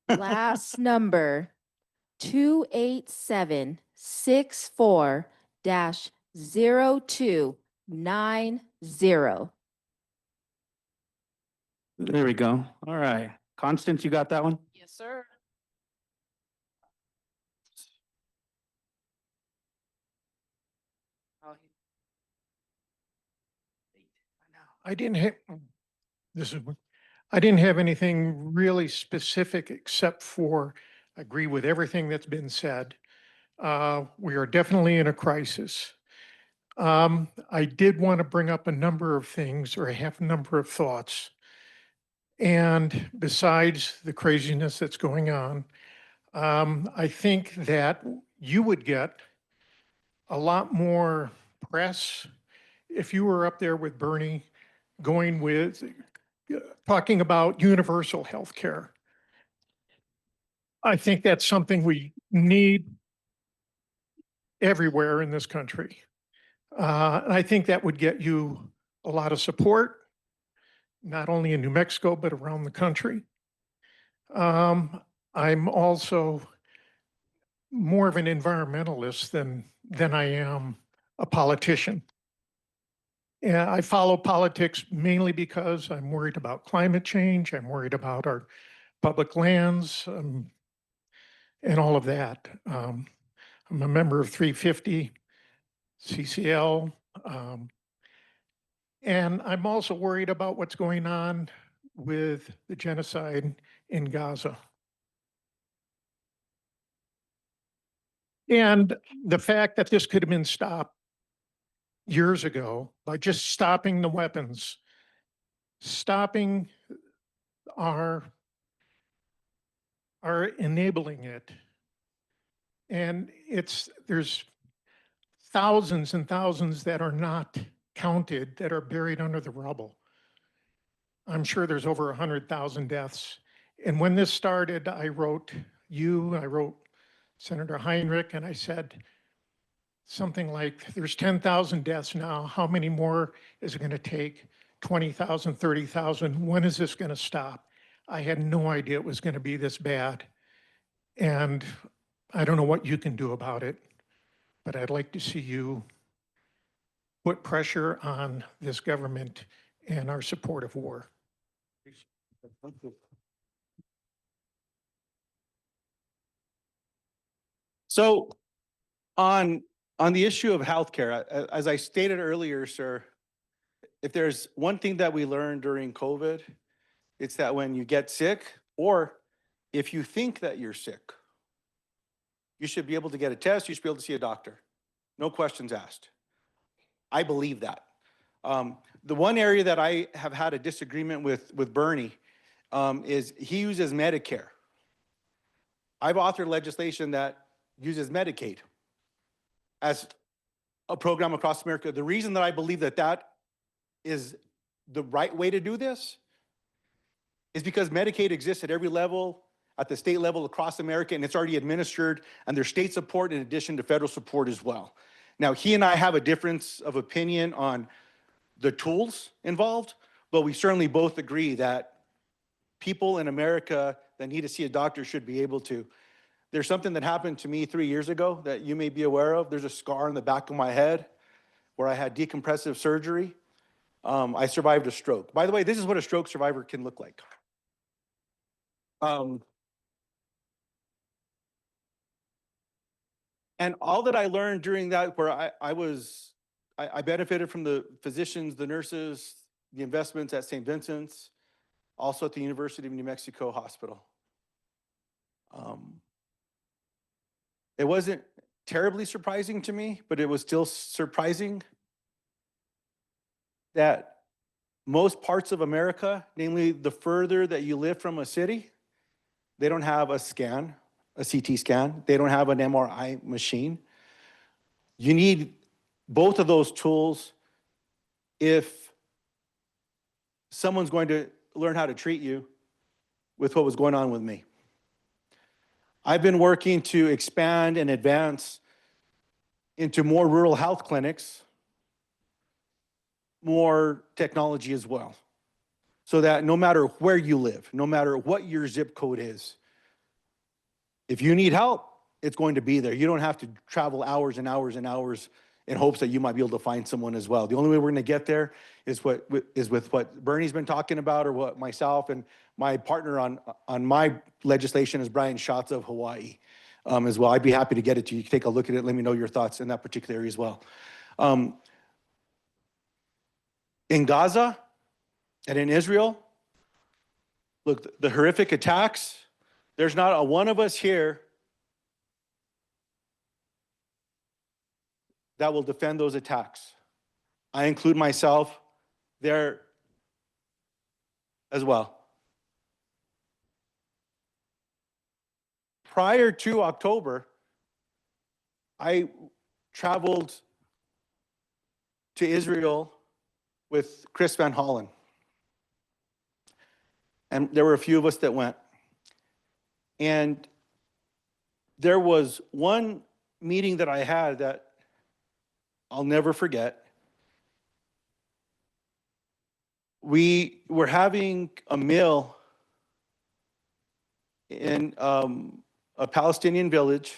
Last number 28764-0290. There we go. All right. Constance, you got that one? Yes, sir. I didn't have, I didn't have anything really specific except for agree with everything that's been said. We are definitely in a crisis. I did want to bring up a number of things, or I have a number of thoughts. And besides the craziness that's going on, I think that you would get a lot more press if you were up there with Bernie talking about universal health care. I think that's something we need everywhere in this country. And I think that would get you a lot of support, not only in New Mexico, but around the country. I'm also more of an environmentalist than I am a politician. Yeah, I follow politics mainly because I'm worried about climate change. I'm worried about our public lands and all of that. I'm a member of 350 CCL. And I'm also worried about what's going on with the genocide in Gaza. And the fact that this could have been stopped years ago by just stopping the weapons, stopping our enabling it. And there's thousands and thousands that are not counted that are buried under the rubble. I'm sure there's over 100,000 deaths. And when this started, I wrote Senator Heinrich, and I said something like, there's 10,000 deaths now. How many more is it going to take? 20,000, 30,000. When is this going to stop? I had no idea it was going to be this bad. And I don't know what you can do about it, but I'd like to see you put pressure on this government and our support of war. So on the issue of healthcare, as I stated earlier, sir, if there's one thing that we learned during COVID, it's that when you get sick, or if you think that you're sick, you should be able to get a test, you should be able to see a doctor. No questions asked. I believe that. The one area that I have had a disagreement with Bernie is he uses Medicare. I've authored legislation that uses Medicaid as a program across America. The reason that I believe that that is the right way to do this is because Medicaid exists at every level, at the state level across America, and it's already administered, and there's state support in addition to federal support as well. Now, he and I have a difference of opinion on the tools involved, but we certainly both agree that people in America that need to see a doctor should be able to. There's something that happened to me 3 years ago that you may be aware of. There's a scar on the back of my head where I had decompressive surgery. I survived a stroke. By the way, this is what a stroke survivor can look like. And all that I learned during that, where I benefited from the physicians, the nurses, the investments at St. Vincent's, also at the University of New Mexico Hospital. It wasn't terribly surprising to me, but it was still surprising that most parts of America, namely the further that you live from a city, they don't have a scan, a CT scan. They don't have an MRI machine. You need both of those tools if someone's going to learn how to treat you with what was going on with me. I've been working to expand and advance into more rural health clinics, more technology as well, so that no matter where you live, no matter what your zip code is, if you need help, it's going to be there. You don't have to travel hours and hours and hours in hopes that you might be able to find someone as well. The only way we're going to get there is with what Bernie's been talking about, or what myself and my partner on my legislation is Brian Schatz of Hawaii as well. I'd be happy to get it to you. You can take a look at it. Let me know your thoughts in that particular area as well. In Gaza and in Israel, look, the horrific attacks, there's not a one of us here that will defend those attacks. I include myself there as well. Prior to October, I traveled to Israel with Chris Van Hollen. And there were a few of us that went. And there was one meeting that I had that I'll never forget. We were having a meal in a Palestinian village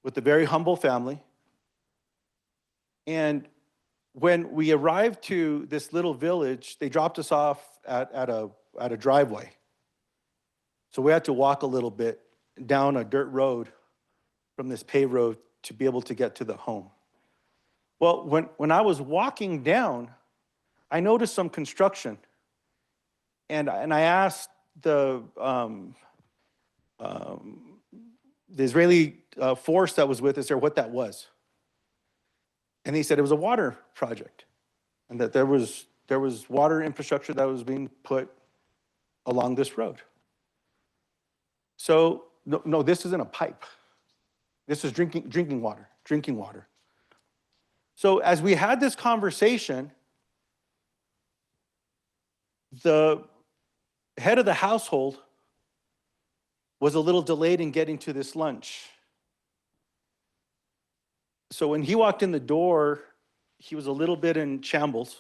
with a very humble family. And when we arrived to this little village, they dropped us off at a driveway. So we had to walk a little bit down a dirt road from this paved road to be able to get to the home. Well, when I was walking down, I noticed some construction. And I asked the Israeli force that was with us there what that was. And he said it was a water project, and that there was water infrastructure that was being put along this road. So no, this isn't a pipe. This is drinking water. So as we had this conversation, the head of the household was a little delayed in getting to this lunch. So when he walked in the door, he was a little bit in shambles.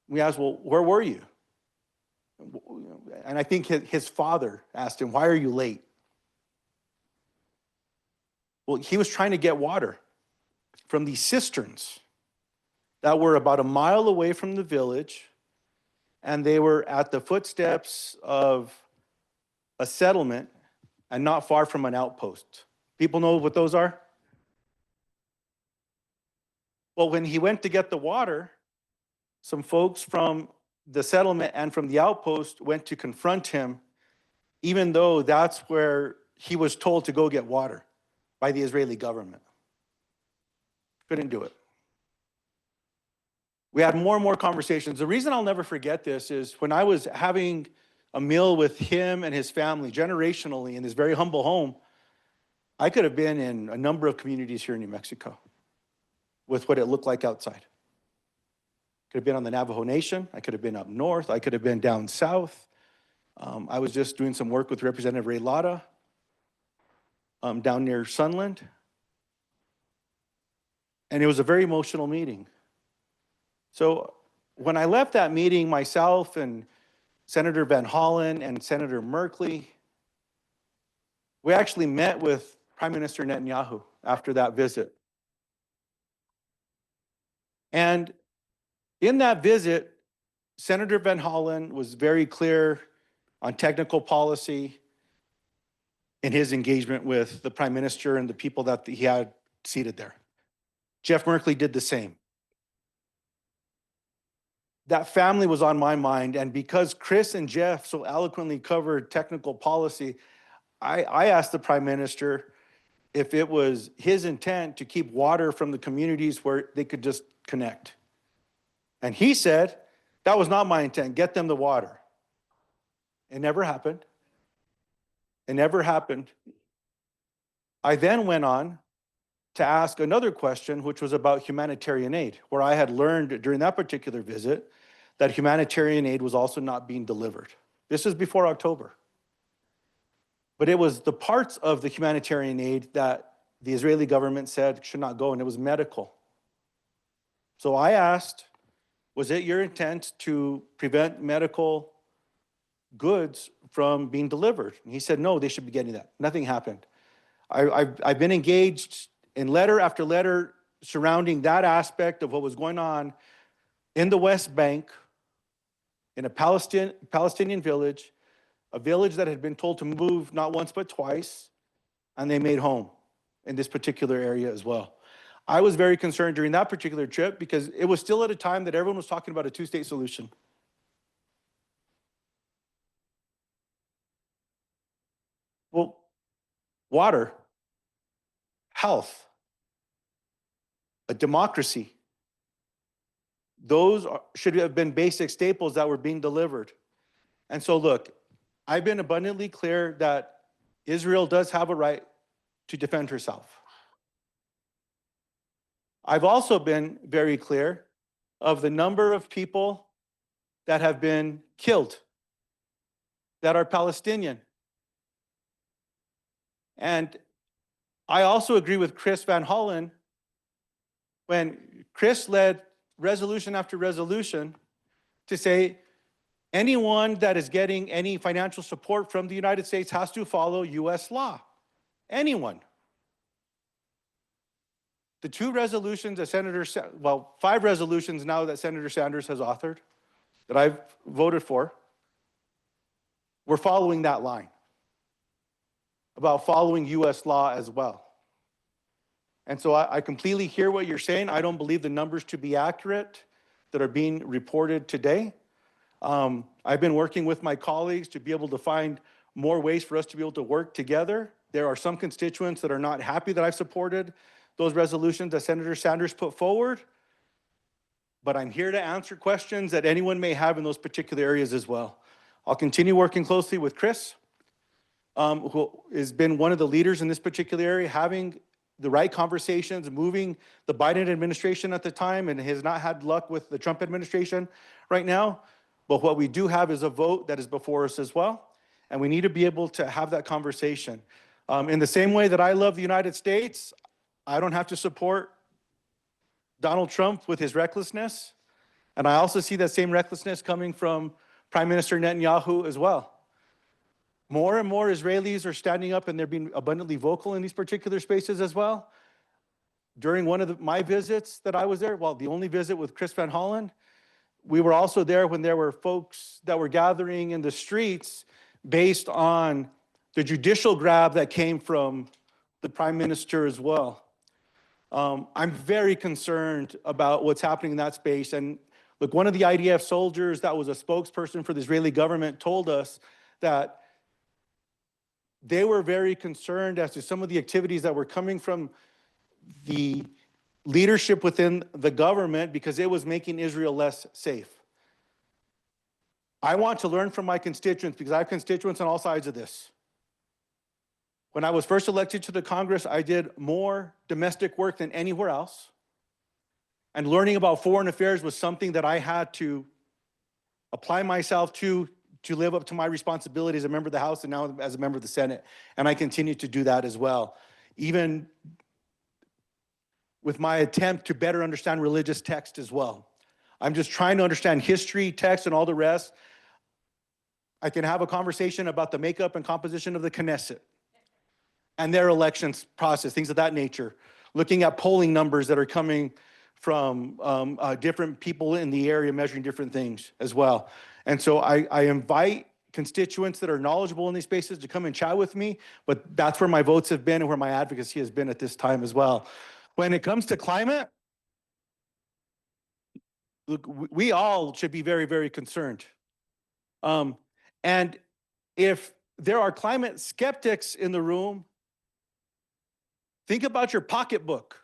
We asked, well, where were you? And I think his father asked him, why are you late? Well, he was trying to get water from these cisterns that were about a mile away from the village, and they were at the footsteps of a settlement and not far from an outpost. People know what those are? Well, when he went to get the water, some folks from the settlement and from the outpost went to confront him, even though that's where he was told to go get water by the Israeli government. Couldn't do it. we had more and more conversations. The reason I'll never forget this is when I was having a meal with him and his family generationally in this very humble home, I could have been in a number of communities here in New Mexico with what it looked like outside. Could have been on the Navajo Nation. I could have been up north. I could have been down south. I was just doing some work with Representative Ray Lada down near Sunland. And it was a very emotional meeting. So when I left that meeting, myself and Senator Van Hollen and Senator Merkley, we actually met with Prime Minister Netanyahu after that visit. And in that visit, Senator Van Hollen was very clear on technical policy in his engagement with the Prime Minister and the people that he had seated there. Jeff Merkley did the same. That family was on my mind, and because Chris and Jeff so eloquently covered technical policy, I asked the Prime Minister if it was his intent to keep water from the communities where they could just connect. And he said, that was not my intent, get them the water. It never happened. It never happened. I then went on to ask another question, which was about humanitarian aid, where I had learned during that particular visit that humanitarian aid was also not being delivered. This is before October. But it was the parts of the humanitarian aid that the Israeli government said should not go, and it was medical. So I asked, was it your intent to prevent medical goods from being delivered? And he said, no, they should be getting that. Nothing happened. I've been engaged in letter after letter surrounding that aspect of what was going on in the West Bank, in a Palestinian village, a village that had been told to move not once but twice, and they made home in this particular area as well. I was very concerned during that particular trip because it was still at a time that everyone was talking about a two-state solution. Well, water, health, a democracy, those should have been basic staples that were being delivered. And so look, I've been abundantly clear that Israel does have a right to defend herself. I've also been very clear of the number of people that have been killed that are Palestinian. And I also agree with Chris Van Hollen when Chris led resolution after resolution to say anyone that is getting any financial support from the United States has to follow US law. Anyone. The two resolutions that 5 resolutions now that Senator Sanders has authored, that I've voted for, we're following that line about following US law as well. And so I completely hear what you're saying. I don't believe the numbers to be accurate that are being reported today. I've been working with my colleagues to be able to find more ways for us to be able to work together. There are some constituents that are not happy that I've supported those resolutions that Senator Sanders put forward, but I'm here to answer questions that anyone may have in those particular areas as well. I'll continue working closely with Chris, who has been one of the leaders in this particular area, having the right conversations, moving the Biden administration at the time, and has not had luck with the Trump administration right now. But what we do have is a vote that is before us as well, and we need to be able to have that conversation. In the same way that I love the United States, I don't have to support Donald Trump with his recklessness. And I also see that same recklessness coming from Prime Minister Netanyahu as well. More and more Israelis are standing up and they're being abundantly vocal in these particular spaces as well. During one of my visits that I was there, well, the only visit with Chris Van Hollen, we were also there when there were folks that were gathering in the streets based on the judicial grab that came from the Prime Minister as well. I'm very concerned about what's happening in that space. And look, one of the IDF soldiers that was a spokesperson for the Israeli government told us that they were very concerned as to some of the activities that were coming from the leadership within the government because it was making Israel less safe. I want to learn from my constituents because I have constituents on all sides of this. When I was first elected to the Congress, I did more domestic work than anywhere else. And learning about foreign affairs was something that I had to apply myself to live up to my responsibility as a member of the House and now as a member of the Senate. And I continue to do that as well. Even with my attempt to better understand religious text as well. I'm just trying to understand history, text, and all the rest. I can have a conversation about the makeup and composition of the Knesset and their elections process, things of that nature. Looking at polling numbers that are coming from different people in the area measuring different things as well. And so I invite constituents that are knowledgeable in these spaces to come and chat with me, but that's where my votes have been and where my advocacy has been at this time as well. When it comes to climate, look, we all should be very, very concerned. And if there are climate skeptics in the room, think about your pocketbook.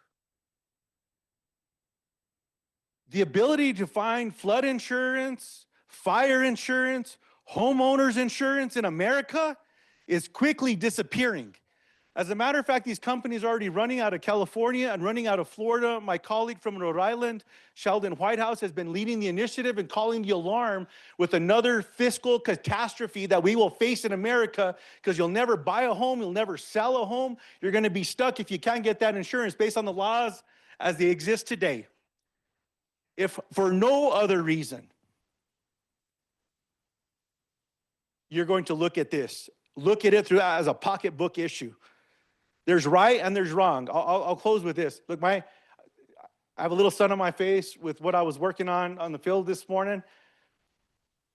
The ability to find flood insurance, fire insurance, homeowners insurance in America is quickly disappearing. As a matter of fact, these companies are already running out of California and running out of Florida. My colleague from Rhode Island, Sheldon Whitehouse, has been leading the initiative and calling the alarm with another fiscal catastrophe that we will face in America because you'll never buy a home, you'll never sell a home. You're going to be stuck if you can't get that insurance based on the laws as they exist today. If for no other reason, you're going to look at this. Look at it through as a pocketbook issue. There's right and there's wrong. I'll close with this. Look, I have a little sun on my face with what I was working on the field this morning.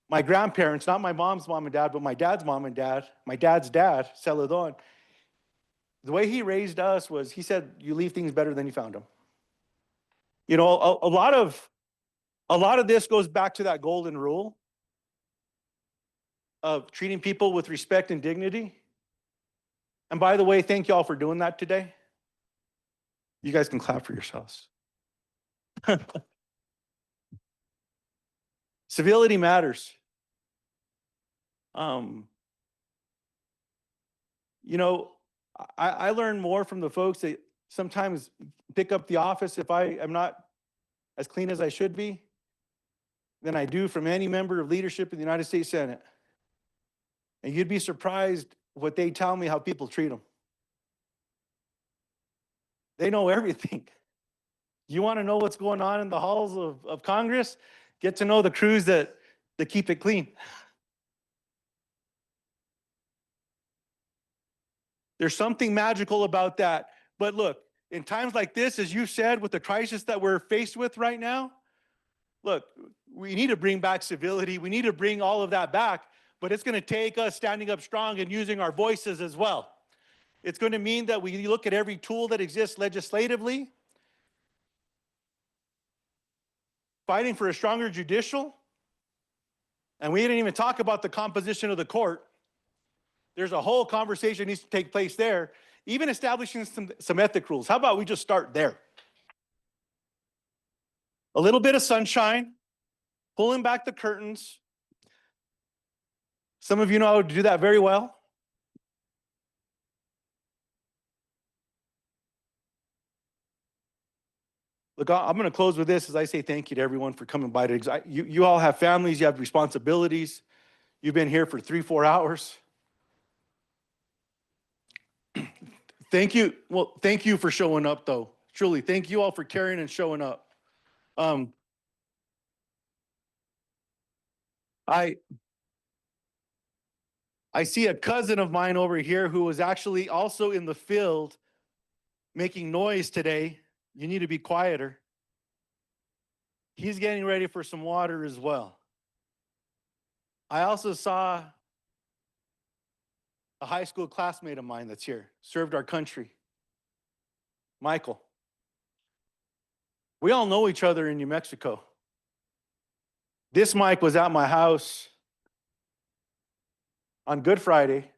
My grandparents, not my mom's mom and dad, but my dad's mom and dad, my dad's dad, Celedon, the way he raised us was, he said, you leave things better than you found them. You know, a lot of this goes back to that golden rule of treating people with respect and dignity. And by the way, thank you all for doing that today. You guys can clap for yourselves. Civility matters. You know, I learn more from the folks that sometimes pick up the office if I am not as clean as I should be than I do from any member of leadership in the United States Senate. And you'd be surprised what they tell me how people treat them. They know everything. You want to know what's going on in the halls of Congress? Get to know the crews that keep it clean. There's something magical about that. But look, in times like this, as you said, with the crisis that we're faced with right now, look, we need to bring back civility. We need to bring all of that back, but it's going to take us standing up strong and using our voices as well. It's going to mean that we look at every tool that exists legislatively, fighting for a stronger judicial, and we didn't even talk about the composition of the court. There's a whole conversation needs to take place there, even establishing some ethic rules. How about we just start there? A little bit of sunshine, pulling back the curtains. Some of you know how to do that very well. Look, I'm going to close with this as I say thank you to everyone for coming by today. You all have families, you have responsibilities. You've been here for 3-4 hours. Thank you. Well, thank you for showing up, though. Truly, thank you all for caring and showing up. I see a cousin of mine over here who was actually also in the field making noise today. You need to be quieter. He's getting ready for some water as well. I also saw a high school classmate of mine that's here, served our country, Michael. We all know each other in New Mexico. This Mike was at my house on Good Friday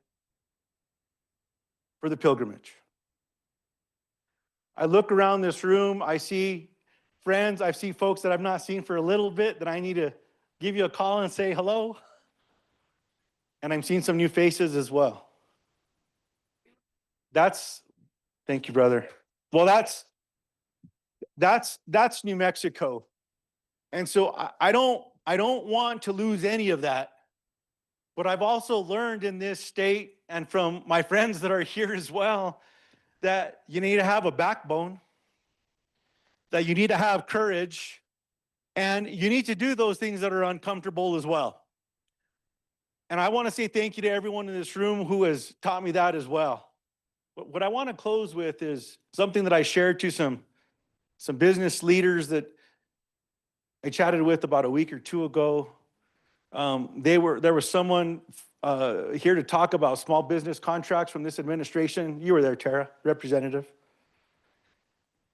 for the pilgrimage. I look around this room, I see friends, I see folks that I've not seen for a little bit that I need to give you a call and say hello. And I'm seeing some new faces as well. Thank you, brother. Well, that's New Mexico. And so I don't want to lose any of that. But I've also learned in this state and from my friends that are here as well, that you need to have a backbone, that you need to have courage, and you need to do those things that are uncomfortable as well. And I want to say thank you to everyone in this room who has taught me that as well. But what I want to close with is something that I shared to some business leaders that I chatted with about a week or two ago. There was someone here to talk about small business contracts from this administration. You were there, Tara, representative.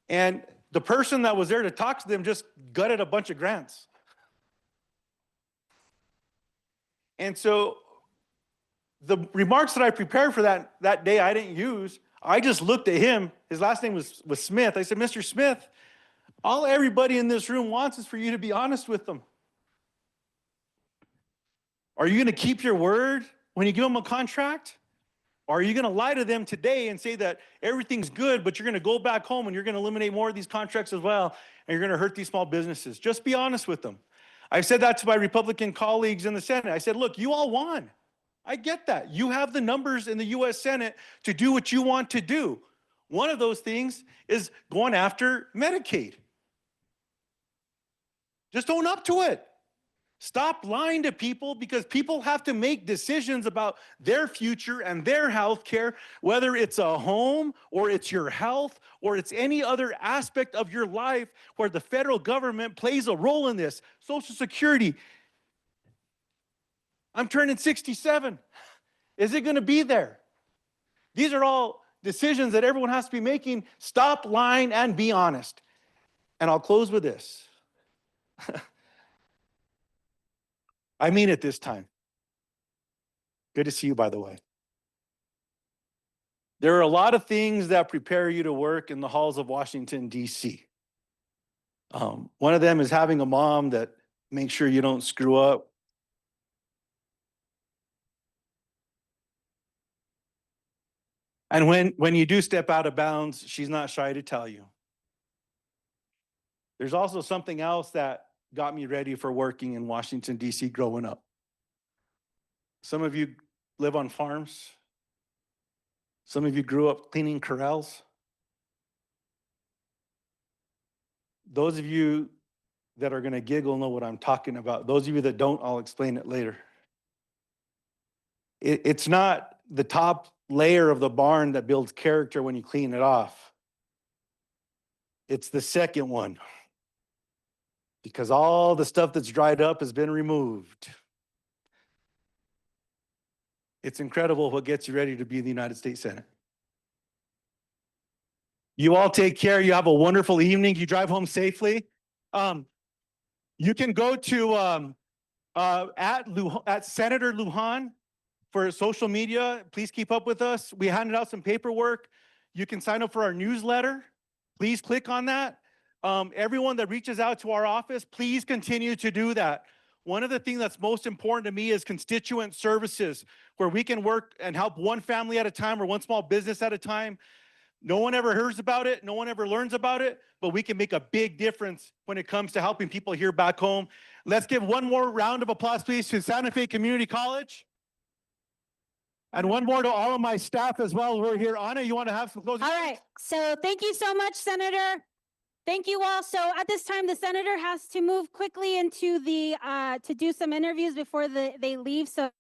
And the person that was there to talk to them just gutted a bunch of grants. And so the remarks that I prepared for that day I didn't use. I just looked at him. His last name was Smith. I said, Mr. Smith, all everybody in this room wants is for you to be honest with them. Are you going to keep your word when you give them a contract? Or are you going to lie to them today and say that everything's good, but you're going to go back home and you're going to eliminate more of these contracts as well, and you're going to hurt these small businesses? Just be honest with them. I've said that to my Republican colleagues in the Senate. I said, look, you all won. I get that. You have the numbers in the U.S. Senate to do what you want to do. One of those things is going after Medicaid. Just own up to it. Stop lying to people, because people have to make decisions about their future and their health care, whether it's a home or it's your health or it's any other aspect of your life where the federal government plays a role in this. Social Security. I'm turning 67. Is it going to be there? These are all decisions that everyone has to be making. Stop lying and be honest. And I'll close with this. I mean it this time. Good to see you, by the way. There are a lot of things that prepare you to work in the halls of Washington, D.C. One of them is having a mom that makes sure you don't screw up. And when you do step out of bounds, she's not shy to tell you. There's also something else that got me ready for working in Washington, D.C. growing up. Some of you live on farms. Some of you grew up cleaning corrals. Those of you that are going to giggle know what I'm talking about. Those of you that don't, I'll explain it later. It's not the top layer of the barn that builds character when you clean it off. It's the second one. Because all the stuff that's dried up has been removed. It's incredible what gets you ready to be in the United States Senate. You all take care. You have a wonderful evening. You drive home safely. You can go to at Senator Luján for social media. Please keep up with us. We handed out some paperwork. You can sign up for our newsletter. Please click on that. Everyone that reaches out to our office, please continue to do that. One of the things that's most important to me is constituent services, where we can work and help one family at a time or one small business at a time. No one ever hears about it. No one ever learns about it, but we can make a big difference when it comes to helping people here back home. Let's give one more round of applause, please, to Santa Fe Community College. And one more to all of my staff as well. We're here. Anna, you want to have some closing? All right. So thank you so much, Senator. Thank you all. So at this time, the senator has to move quickly into the to do some interviews before they leave. So